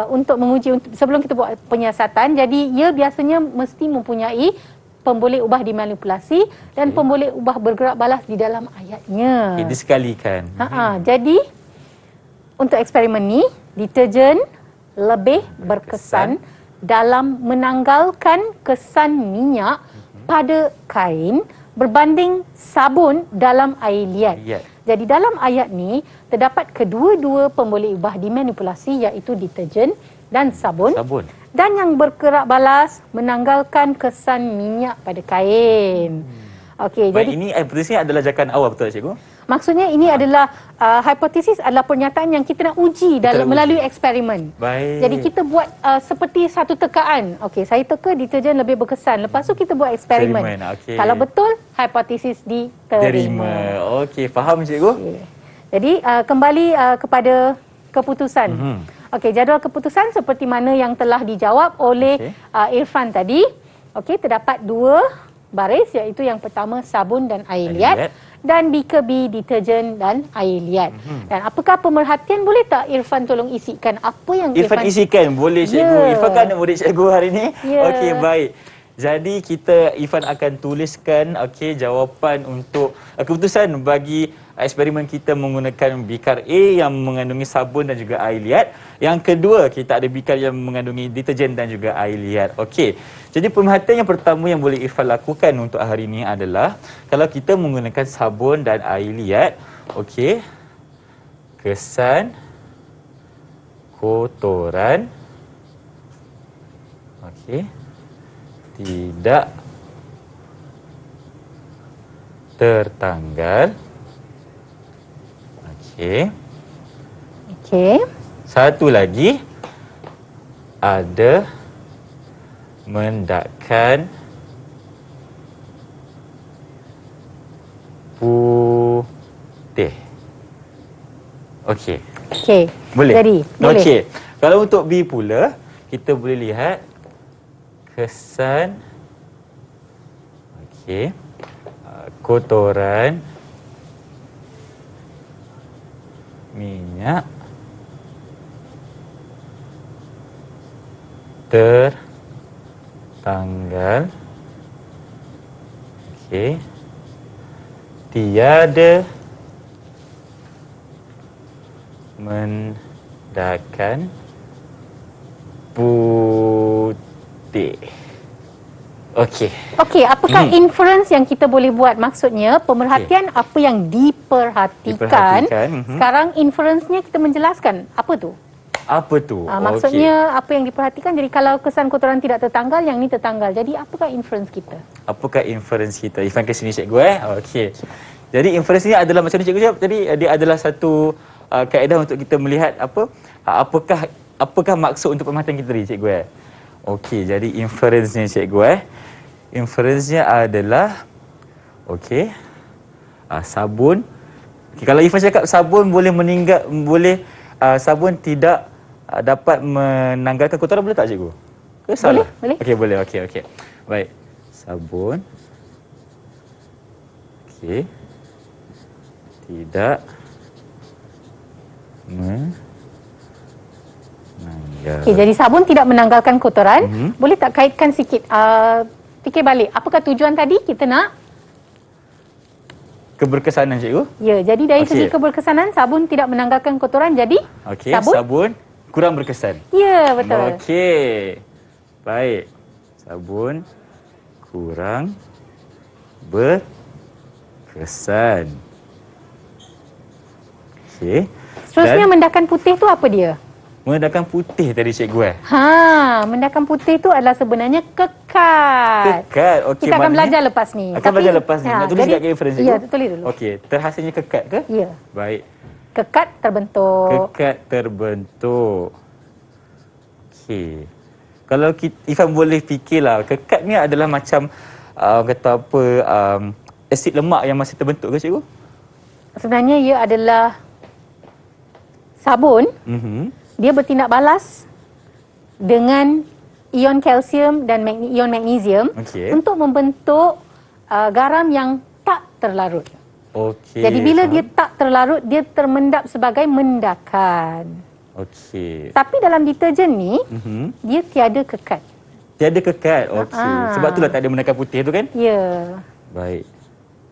C: untuk menguji sebelum kita buat penyiasatan. Jadi ia biasanya mesti mempunyai pemboleh ubah dimanipulasi dan pemboleh ubah bergerak balas di dalam ayatnya.
B: Disekalikan.
C: Jadi untuk eksperimen ni, deterjen lebih berkesan dalam menanggalkan kesan minyak pada kain berbanding sabun dalam air liat. Jadi dalam ayat ni terdapat kedua-dua pemboleh ubah dimanipulasi iaitu deterjen dan sabun. Dan yang bergerak balas menanggalkan kesan minyak pada kain. Okey,
B: jadi ini hipotesis adalah jakan awal, betul tak, cikgu?
C: Maksudnya ini adalah hipotesis adalah pernyataan yang kita nak uji
B: nak uji.
C: melalui eksperimen.
B: Baik.
C: Jadi kita buat seperti satu tekaan. Okey, saya teka deterjen lebih berkesan. Lepas tu kita buat eksperimen.
B: Okey.
C: Kalau betul, hipotesis diterima.
B: Terima. Okey, faham cikgu?
C: Okey. Jadi kembali kepada keputusan. Okey, jadual keputusan seperti mana yang telah dijawab oleh Irfan tadi. Okey, terdapat 2 baris, iaitu yang pertama sabun dan air liat, dan beaker B deterjen dan air liat. Dan apakah pemerhatian, boleh tak Irfan tolong isikan apa yang
B: Irfan isikan, boleh cikgu.
C: Ya.
B: Irfan kan murid cikgu hari ni.
C: Ya.
B: Okey, baik. Jadi Irfan akan tuliskan jawapan untuk keputusan bagi eksperimen kita menggunakan bikar A yang mengandungi sabun dan juga air liat. Yang kedua, kita ada bikar yang mengandungi deterjen dan juga air liat. Okey. Jadi pemerhatian yang pertama yang boleh Irfan lakukan untuk hari ini adalah kalau kita menggunakan sabun dan air liat, okey. Kesan kotoran tidak tertanggal. Okey. Satu lagi, ada mendakan putih. Okey. Boleh?
C: Jadi, boleh.
B: Okey. Kalau untuk B pula, kita boleh lihat kesan kotoran minyak tertanggal tiada mendakan putih. Okey, apakah inference yang kita boleh buat? Maksudnya pemerhatian apa yang diperhatikan. Sekarang inference-nya kita menjelaskan apa tu? Apa tu?
C: Maksudnya apa yang diperhatikan. Jadi kalau kesan kotoran tidak tertanggal, yang ni tertanggal. Jadi apakah inference kita?
B: Apakah inference kita? Irfan ke sini cikgu Okey. Jadi inference ni adalah macam mana cikgu jawab tadi? Dia adalah satu kaedah untuk kita melihat apakah maksud untuk pemerhatian kita tadi cikgu Okey, jadi inference-nya cikgu inference-nya adalah sabun. Kalau Irfan cakap sabun boleh sabun tidak dapat menanggalkan kotoran, boleh tak cikgu? Ke salah?
C: Boleh.
B: Okey, boleh. Okey. Baik. Sabun tidak
C: jadi sabun tidak menanggalkan kotoran. Boleh tak kaitkan sikit? Fikir balik. Apakah tujuan tadi kita nak?
B: Keberkesanan cikgu.
C: Ya, jadi dari segi keberkesanan, sabun tidak menanggalkan kotoran, jadi
B: sabun kurang berkesan.
C: Ya, betul.
B: Okey. Baik. Sabun kurang berkesan.
C: Seterusnya mendakan putih tu apa dia?
B: Mendakan putih tadi cikgu
C: mendakan putih tu adalah sebenarnya kekat. Kita akan belajar lepas ni.
B: Belajar lepas ni. Nak tulis dekat reference cikgu?
C: Ya, tulis dulu.
B: Okey, terhasilnya kekat ke?
C: Ya.
B: Baik.
C: Kekat terbentuk.
B: Okey. Kalau Irfan boleh fikirlah, kekat ni adalah macam asid lemak yang masih terbentuk ke cikgu?
C: Sebenarnya ia adalah sabun. Dia bertindak balas dengan ion kalsium dan ion magnesium untuk membentuk garam yang tak terlarut. Jadi bila dia tak terlarut, dia termendap sebagai mendakan. Tapi dalam deterjen ni, dia tiada kekat.
B: Sebab itulah tak ada mendakan putih tu kan?
C: Ya.
B: Baik.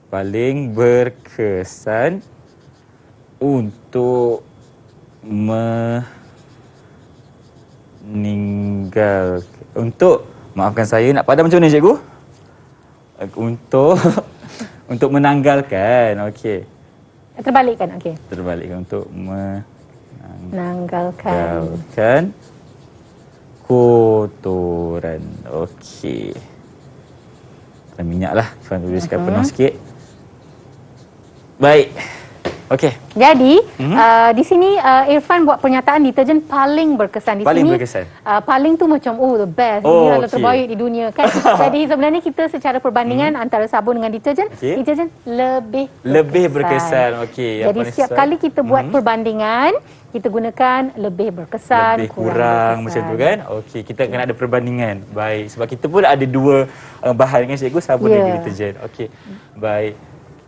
B: Paling berkesan untuk maafkan saya, nak padam macam mana cikgu? Untuk menanggalkan.
C: Terbalikkan,
B: Terbalikkan untuk
C: menanggalkan
B: kotoran. Minyak lah. Tuliskan penuh sikit. Baik. Okey.
C: Jadi di sini Irfan buat pernyataan deterjen paling berkesan di
B: Paling
C: sini.
B: berkesan.
C: Paling tu macam the best.
B: Oh,
C: Dia adalah
B: okey.
C: terbaik di dunia kan. Jadi sebenarnya kita secara perbandingan antara sabun dengan deterjen,
B: Okey.
C: deterjen lebih
B: berkesan. Okey. Yang
C: Jadi
B: paling
C: setiap
B: sesuai.
C: kali kita buat perbandingan, kita gunakan lebih berkesan,
B: Lebih kurang macam tu kan. Okey, kita kena ada perbandingan. Baik, sebab kita pun ada dua bahan kan cikgu, sabun dan
C: Ya.
B: deterjen. Okey. Baik.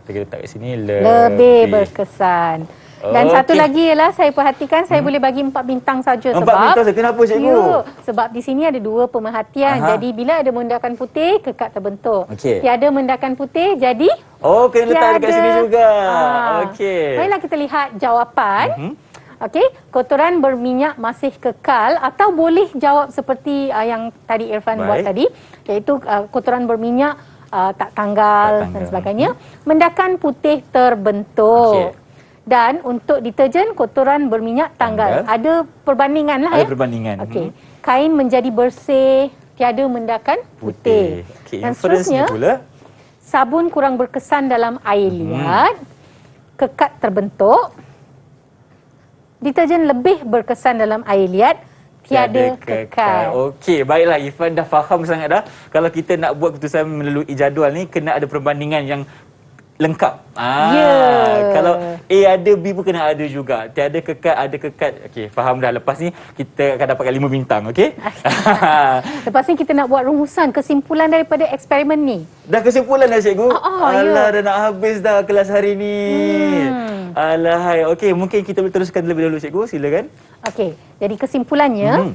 B: Kita letak kat sini
C: lebih berkesan. Dan satu
B: Okey.
C: lagi ialah saya perhatikan saya boleh bagi 4 bintang saja
B: 4
C: sebab
B: bintang saja. Kenapa, cikgu?
C: Ya, sebab di sini ada 2 pemerhatian.
B: Aha.
C: Jadi bila ada mendakan putih, kekak terbentuk.
B: Okey.
C: Tiada mendakan putih, jadi
B: Oh, kena letak dekat
C: tiada.
B: sini juga.
C: Ah.
B: Okey.
C: Baiklah kita lihat jawapan. Okey, kotoran berminyak masih kekal atau boleh jawab seperti yang tadi Irfan buat
B: Baik.
C: tadi, iaitu kotoran berminyak tak tanggal dan sebagainya. Mendakan putih terbentuk.
B: Okey.
C: Dan untuk deterjen kotoran berminyak tanggal. Ada perbandingan lah
B: Ada
C: ya.
B: perbandingan.
C: Okey. Kain menjadi bersih, tiada mendakan putih.
B: Okey,
C: Dan
B: inference ni
C: seterusnya,
B: pula.
C: sabun kurang berkesan dalam air liat, kekat terbentuk. Deterjen lebih berkesan dalam air liat, tiada kekal.
B: Okey, baiklah Irfan dah faham sangat dah. Kalau kita nak buat keputusan melalui jadual ni, kena ada perbandingan yang lengkap.
C: Ya.
B: Kalau A ada, B pun kena ada juga. Tiada kekat, ada kekat. Okey, faham dah. Lepas ni kita akan dapatkan 5 bintang, okey?
C: Lepas ni kita nak buat rumusan, kesimpulan daripada eksperimen ni.
B: Dah kesimpulan dah cikgu? Alah,
C: ya.
B: dah nak habis dah kelas hari ni. Alahai. Okey, mungkin kita boleh teruskan terlebih dahulu cikgu. Silakan.
C: Okey, jadi kesimpulannya,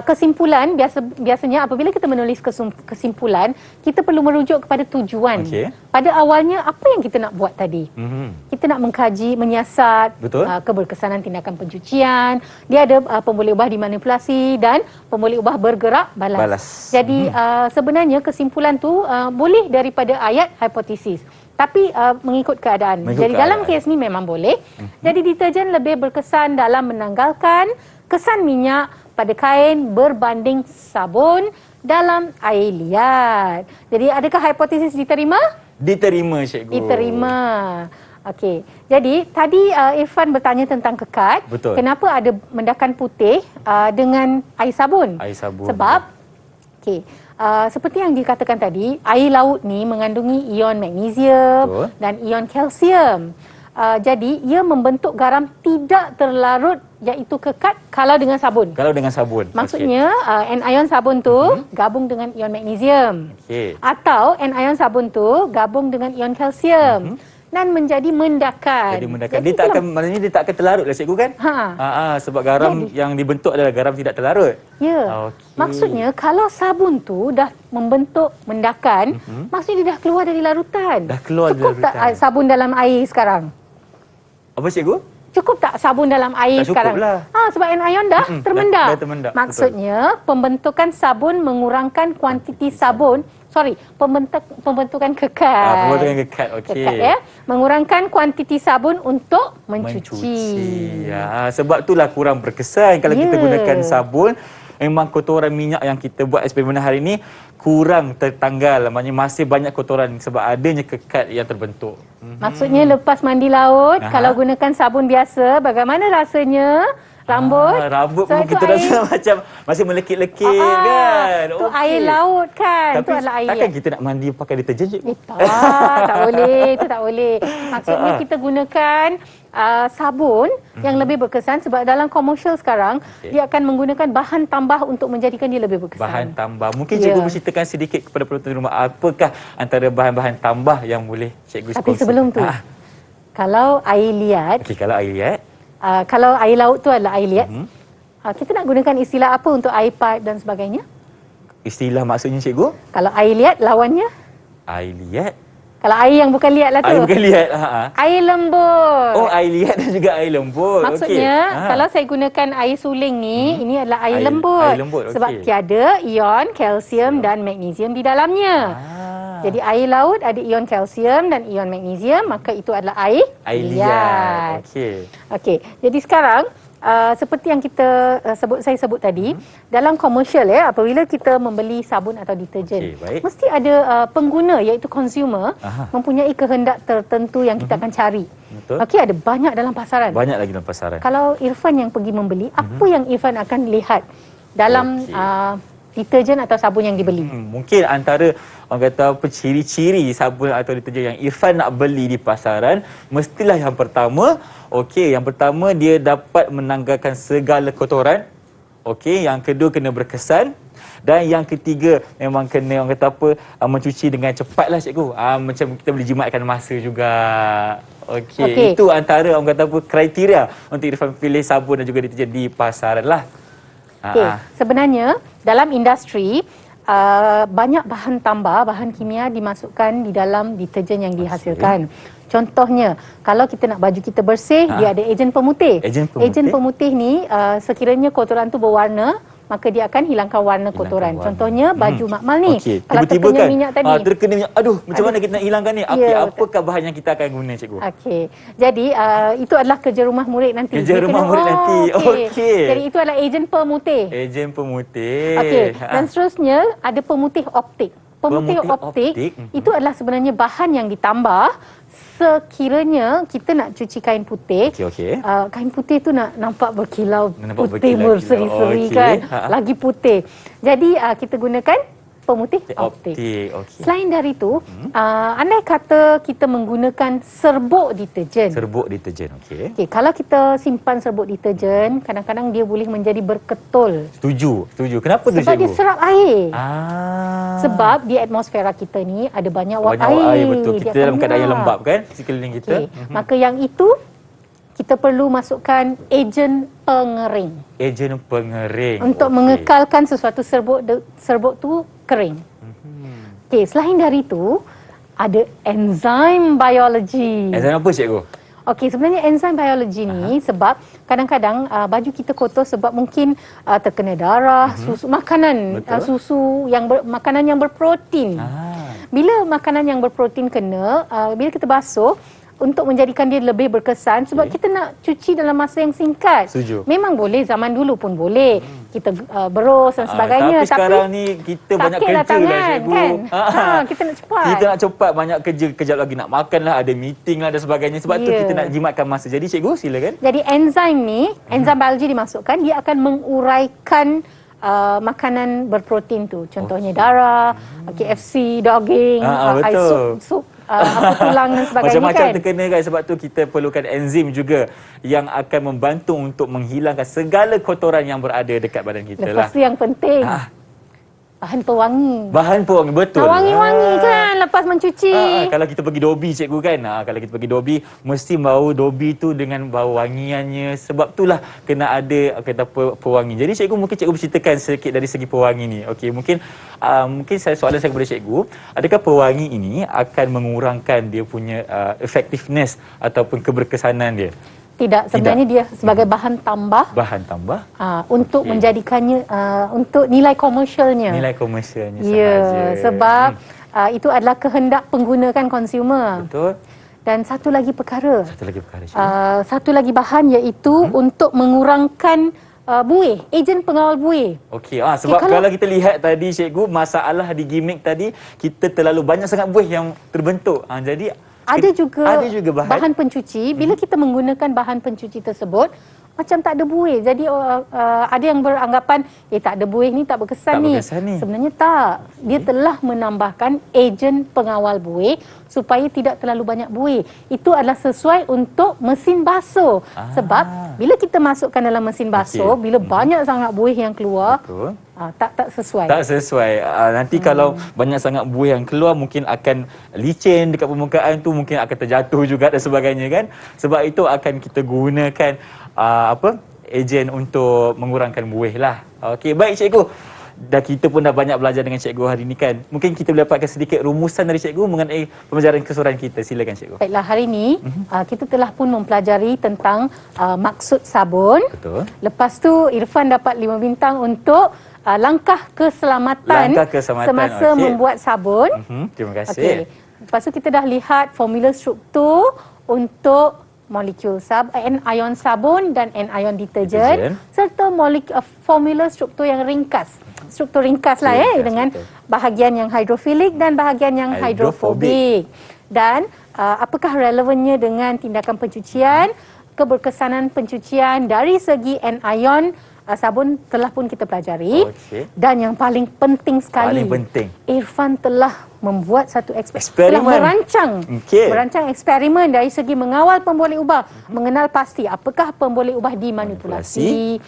C: kesimpulan biasanya apabila kita menulis kesimpulan, kita perlu merujuk kepada tujuan.
B: Okey.
C: Pada awalnya apa yang kita nak buat tadi? Kita nak mengkaji, menyiasat
B: Betul.
C: keberkesanan tindakan pencucian. Dia ada pemboleh ubah dimanipulasi dan pemboleh ubah bergerak balas. Jadi sebenarnya kesimpulan tu boleh daripada ayat hipotesis. Tapi mengikut keadaan. Jadi dalam kes ni memang boleh. Jadi deterjen lebih berkesan dalam menanggalkan kesan minyak pada kain berbanding sabun dalam air liat. Jadi adakah hipotesis diterima?
B: Diterima cikgu.
C: Diterima. Okey. Jadi tadi Irfan bertanya tentang kekat.
B: Betul.
C: Kenapa ada mendakan putih dengan air sabun?
B: Air sabun.
C: Sebab okey, seperti yang dikatakan tadi, air laut ni mengandungi ion magnesium
B: Betul.
C: dan ion kalsium. Jadi ia membentuk garam tidak terlarut, iaitu kekat kalau dengan sabun.
B: Kalau dengan sabun.
C: Maksudnya anion sabun tu gabung dengan ion magnesium.
B: Okey.
C: Atau anion sabun tu gabung dengan ion kalsium dan menjadi mendakan.
B: Jadi mendakan. Dia tak akan, maknanya dia tak akan terlarut lah cikgu kan? Sebab garam yang dibentuk adalah garam tidak terlarut.
C: Ya.
B: Okey.
C: Maksudnya kalau sabun tu dah membentuk mendakan, maksudnya dia dah keluar dari larutan.
B: Dah keluar dari
C: Cukup tak
B: larutan.
C: sabun dalam air sekarang?
B: Apa cikgu?
C: Cukup tak sabun dalam air
B: Tak cukup
C: sekarang?
B: lah.
C: Sebab anion dah termendak.
B: Dah termendak,
C: Maksudnya pembentukan sabun mengurangkan kuantiti sabun. Pembentukan kekat.
B: Pembentukan kekat, okey.
C: Kekat ya. Mengurangkan kuantiti sabun untuk mencuci.
B: Ya, sebab itulah kurang berkesan kalau kita
C: Ya.
B: gunakan sabun. Memang kotoran minyak yang kita buat eksperimen hari ini kurang tertanggal. Maknanya masih banyak kotoran sebab adanya kekat yang terbentuk.
C: Maksudnya lepas mandi laut, kalau gunakan sabun biasa, bagaimana rasanya? Rambut?
B: Rambut
C: So,
B: pun
C: itu
B: kita
C: air-
B: rasa macam masih melekit-lekit kan.
C: Itu
B: Okey.
C: air laut kan?
B: Tapi
C: Itu adalah air
B: takkan kita nak mandi pakai deterjen cikgu?
C: Tak boleh. Itu tak boleh. Maksudnya kita gunakan sabun yang lebih berkesan sebab dalam komersial sekarang dia akan menggunakan bahan tambah untuk menjadikan dia lebih berkesan.
B: Bahan tambah. Mungkin cikgu berceritakan sedikit kepada penonton rumah apakah antara bahan-bahan tambah yang boleh cikgu
C: Tapi
B: kongsi?
C: sebelum tu, kalau air liat,
B: Okey, kalau air liat.
C: kalau air laut tu adalah air liat, kita nak gunakan istilah apa untuk air pipe dan sebagainya?
B: Istilah maksudnya cikgu?
C: Kalau air liat, lawannya?
B: Air liat.
C: Kalau air yang bukan liat lah tu.
B: Air bukan liat.
C: Air lembut.
B: Oh, air liat dan juga air lembut.
C: Maksudnya,
B: Okey.
C: kalau saya gunakan air suling ni, ini adalah air lembut.
B: Air lembut, okey.
C: Sebab tiada ion kalsium dan magnesium di dalamnya. Jadi air laut ada ion kalsium dan ion magnesium, maka itu adalah air
B: Air liat. Okey.
C: Okey. Jadi sekarang seperti yang saya sebut tadi, dalam komersial apabila kita membeli sabun atau deterjen, mesti ada pengguna iaitu consumer mempunyai kehendak tertentu yang kita akan cari.
B: Betul.
C: Okey, ada banyak dalam pasaran.
B: Banyak lagi dalam pasaran.
C: Kalau Irfan yang pergi membeli, apa yang Irfan akan lihat dalam deterjen atau sabun yang dibeli?
B: Mungkin antara orang kata apa ciri-ciri sabun atau deterjen yang Irfan nak beli di pasaran, mestilah yang pertama, yang pertama dia dapat menanggalkan segala kotoran. Yang kedua kena berkesan. Dan yang ketiga memang kena orang kata apa mencuci dengan cepatlah cikgu. Macam kita boleh jimatkan masa juga. Itu antara orang kata apa kriteria untuk Irfan pilih sabun dan juga deterjen di pasaran lah.
C: Sebenarnya dalam industri banyak bahan tambah, bahan kimia dimasukkan di dalam deterjen yang dihasilkan. Contohnya, kalau kita nak baju kita bersih, dia ada ejen pemutih. Ejen pemutih ni sekiranya kotoran tu berwarna, maka dia akan hilangkan warna kotoran. Contohnya baju makmal ni. Kalau
B: tiba-tiba
C: terkena
B: kan
C: minyak tadi.
B: Terkena minyak. Macam mana kita nak hilangkan ni? Apakah bahan yang kita akan guna cikgu?
C: Jadi itu adalah kerja rumah murid nanti. Jadi itu adalah ejen pemutih.
B: Ejen pemutih.
C: Dan seterusnya ada pemutih optik. Pemutih optik itu adalah sebenarnya bahan yang ditambah sekiranya kita nak cuci kain putih. Kain putih tu nak nampak berkilau, putih berseri-seri kan. Lagi putih. Jadi kita gunakan pemutih optik. Selain dari itu, andai kata kita menggunakan serbuk deterjen. Kalau kita simpan serbuk deterjen, kadang-kadang dia boleh menjadi berketul.
B: Setuju. Kenapa tu cikgu?
C: Sebab dia serap air. Sebab di atmosfera kita ni ada banyak wap air.
B: Betul. Kita dalam keadaan yang lembap kan sekeliling kita.
C: Maka yang itu kita perlu masukkan ejen pengering. Untuk mengekalkan sesuatu serbuk tu kering. Selain dari itu ada enzim biologi.
B: Enzim apa cikgu?
C: Sebenarnya enzim biologi ni sebab kadang-kadang baju kita kotor sebab mungkin terkena darah, susu makanan, makanan yang berprotein. Bila makanan yang berprotein kena, bila kita basuh, untuk menjadikan dia lebih berkesan sebab kita nak cuci dalam masa yang singkat. Memang boleh, zaman dulu pun boleh. Kita berus dan sebagainya.
B: Tapi sekarang ni kita banyak kerja lah cikgu.
C: Kan? Kita nak cepat.
B: Kita nak cepat, banyak kerja. Kejap lagi nak makan lah, ada meeting lah dan sebagainya. Sebab tu kita nak jimatkan masa. Jadi cikgu silakan. Jadi
C: enzim ni, enzim biologi dimasukkan, dia akan menguraikan makanan berprotein tu. Contohnya darah, KFC, daging, sup tulang dan sebagainya.
B: Macam-macam terkena kan. Sebab tu kita perlukan enzim juga yang akan membantu untuk menghilangkan segala kotoran yang berada dekat badan kita.
C: Lepas tu yang penting, bahan pewangi.
B: Betul.
C: Wangi-wangi kan lepas mencuci.
B: Kalau kita pergi Dobi cikgu kan. Kalau kita pergi Dobi, mesti bau Dobi tu dengan bau wangiannya. Sebab itulah kena ada kata pewangi. Jadi cikgu mungkin cikgu berceritakan sedikit dari segi pewangi ni. Mungkin soalan saya kepada cikgu, adakah pewangi ini akan mengurangkan dia punya effectiveness ataupun keberkesanan dia?
C: Tidak, sebenarnya dia sebagai bahan tambah. Untuk menjadikannya untuk nilai komersialnya.
B: sahaja.
C: Sebab itu adalah kehendak pengguna kan, consumer.
B: Betul.
C: Dan satu lagi perkara.
B: Satu
C: lagi bahan iaitu untuk mengurangkan buih, ejen pengawal buih.
B: Sebab kalau kita lihat tadi cikgu, masalah di gimmick tadi, kita terlalu banyak sangat buih yang terbentuk. Jadi
C: ada juga bahan pencuci. Bila kita menggunakan bahan pencuci tersebut, macam tak ada buih. Jadi ada yang beranggapan, tak ada buih ni tak berkesan ni. Sebenarnya tak. Dia telah menambahkan ejen pengawal buih supaya tidak terlalu banyak buih. Itu adalah sesuai untuk mesin basuh. Sebab bila kita masukkan dalam mesin basuh, bila banyak sangat buih yang keluar, tak sesuai. Nanti kalau banyak sangat buih yang keluar, mungkin akan licin dekat permukaan tu, mungkin akan terjatuh juga dan sebagainya kan. Sebab itu akan kita gunakan ejen untuk mengurangkan buih lah. Baik cikgu. Kita pun dah banyak belajar dengan cikgu hari ini kan. Mungkin kita boleh dapatkan sedikit rumusan dari cikgu mengenai pembelajaran keseluruhan kita. Silakan cikgu. Baiklah, hari ini kita telah pun mempelajari tentang maksud sabun.
B: Betul.
C: Lepas tu Irfan dapat 5 bintang untuk langkah keselamatan semasa membuat sabun.
B: Terima kasih.
C: Lepas tu kita dah lihat formula struktur untuk molekul anion sabun dan anion
B: Deterjen.
C: deterjen serta formula struktur yang ringkas. Struktur ringkas lah
B: Ringkas,
C: dengan
B: betul.
C: bahagian yang hidrofilik dan bahagian yang hidrofobik. Dan apakah relevannya dengan tindakan pencucian? Keberkesanan pencucian dari segi anion sabun telah pun kita pelajari.
B: Okey.
C: Dan yang paling penting sekali,
B: Paling penting.
C: Irfan telah membuat satu
B: Eksperimen.
C: telah
B: Okey.
C: merancang eksperimen dari segi mengawal pemboleh ubah, mengenal pasti apakah pemboleh ubah dimanipulasi,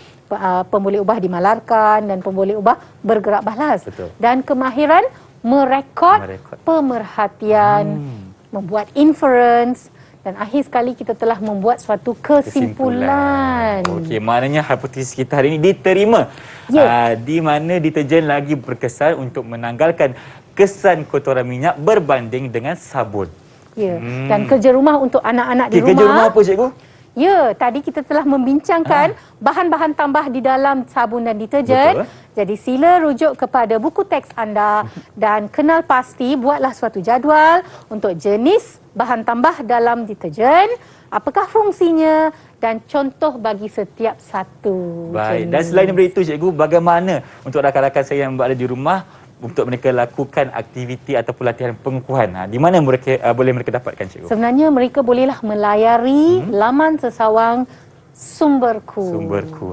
C: pemboleh ubah dimalarkan dan pemboleh ubah bergerak balas.
B: Betul.
C: Dan kemahiran merekod pemerhatian, membuat inference, dan akhir sekali kita telah membuat suatu kesimpulan.
B: Okey, maknanya hipotesis kita hari ini diterima.
C: Ya.
B: Di mana deterjen lagi berkesan untuk menanggalkan kesan kotoran minyak berbanding dengan sabun.
C: Ya. Dan kerja rumah untuk anak-anak di rumah.
B: Kerja rumah apa, cikgu?
C: Ya, tadi kita telah membincangkan bahan-bahan tambah di dalam sabun dan deterjen.
B: Betul.
C: Jadi sila rujuk kepada buku teks anda dan kenal pasti, buatlah suatu jadual untuk jenis bahan tambah dalam deterjen, apakah fungsinya dan contoh bagi setiap satu
B: Baik.
C: jenis.
B: Dan selain daripada itu, cikgu, bagaimana untuk rakan-rakan saya yang berada di rumah untuk mereka lakukan aktiviti ataupun latihan pengukuhan? Di mana mereka boleh mereka dapatkan, cikgu?
C: Sebenarnya mereka bolehlah melayari laman sesawang Sumberku.
B: Sumberku.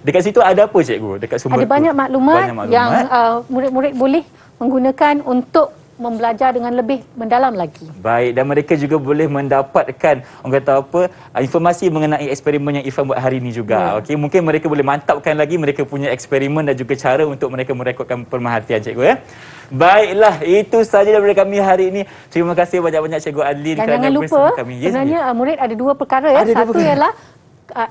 B: Dekat situ ada apa, cikgu? Dekat Sumberku.
C: Ada banyak maklumat,
B: Banyak maklumat.
C: yang murid-murid boleh menggunakan untuk membelajar dengan lebih mendalam lagi.
B: Baik, dan mereka juga boleh mendapatkan orang kata apa, informasi mengenai eksperimen yang Irfan buat hari ini juga. Okey, mungkin mereka boleh mantapkan lagi mereka punya eksperimen dan juga cara untuk mereka merekodkan pemerhatian, cikgu ya. Baiklah, itu sahaja daripada kami hari ini. Terima kasih banyak-banyak Cikgu Adlin
C: Dan
B: kerana
C: jangan lupa,
B: bersama kami.
C: sebenarnya murid ada dua perkara ya.
B: Ada dua
C: Satu
B: perkara.
C: ialah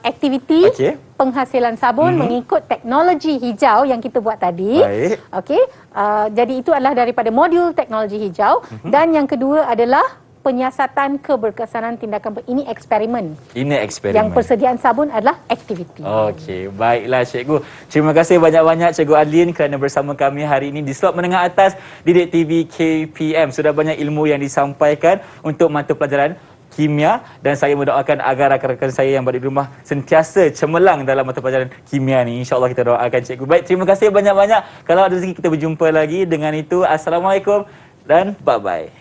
C: aktiviti
B: Okey.
C: penghasilan sabun mengikut teknologi hijau yang kita buat tadi.
B: Baik.
C: Okey, jadi itu adalah daripada modul teknologi hijau. Dan yang kedua adalah penyiasatan keberkesanan tindakan. Ini eksperimen.
B: Ini eksperimen.
C: Yang persediaan sabun adalah aktiviti.
B: Okey, baiklah cikgu. Terima kasih banyak-banyak Cikgu Adlin kerana bersama kami hari ini di slot menengah atas Didik TV KPM. Sudah banyak ilmu yang disampaikan untuk mata pelajaran kimia dan saya mendoakan agar rakan-rakan saya yang berada di rumah sentiasa cemerlang dalam mata pelajaran kimia ni. InsyaAllah kita doakan cikgu. Baik, terima kasih banyak-banyak. Kalau ada rezeki kita berjumpa lagi. Dengan itu, Assalamualaikum dan bye-bye.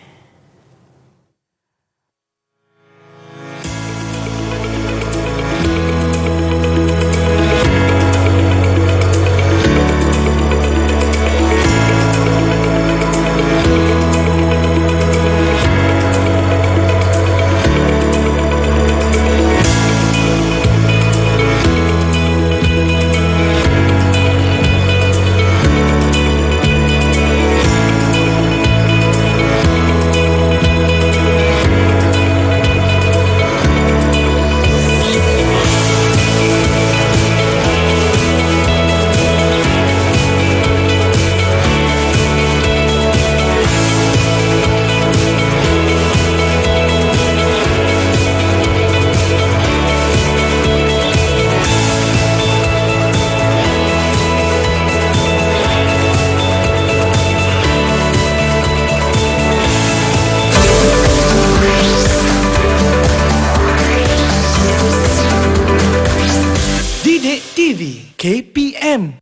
A: Didik TV KPM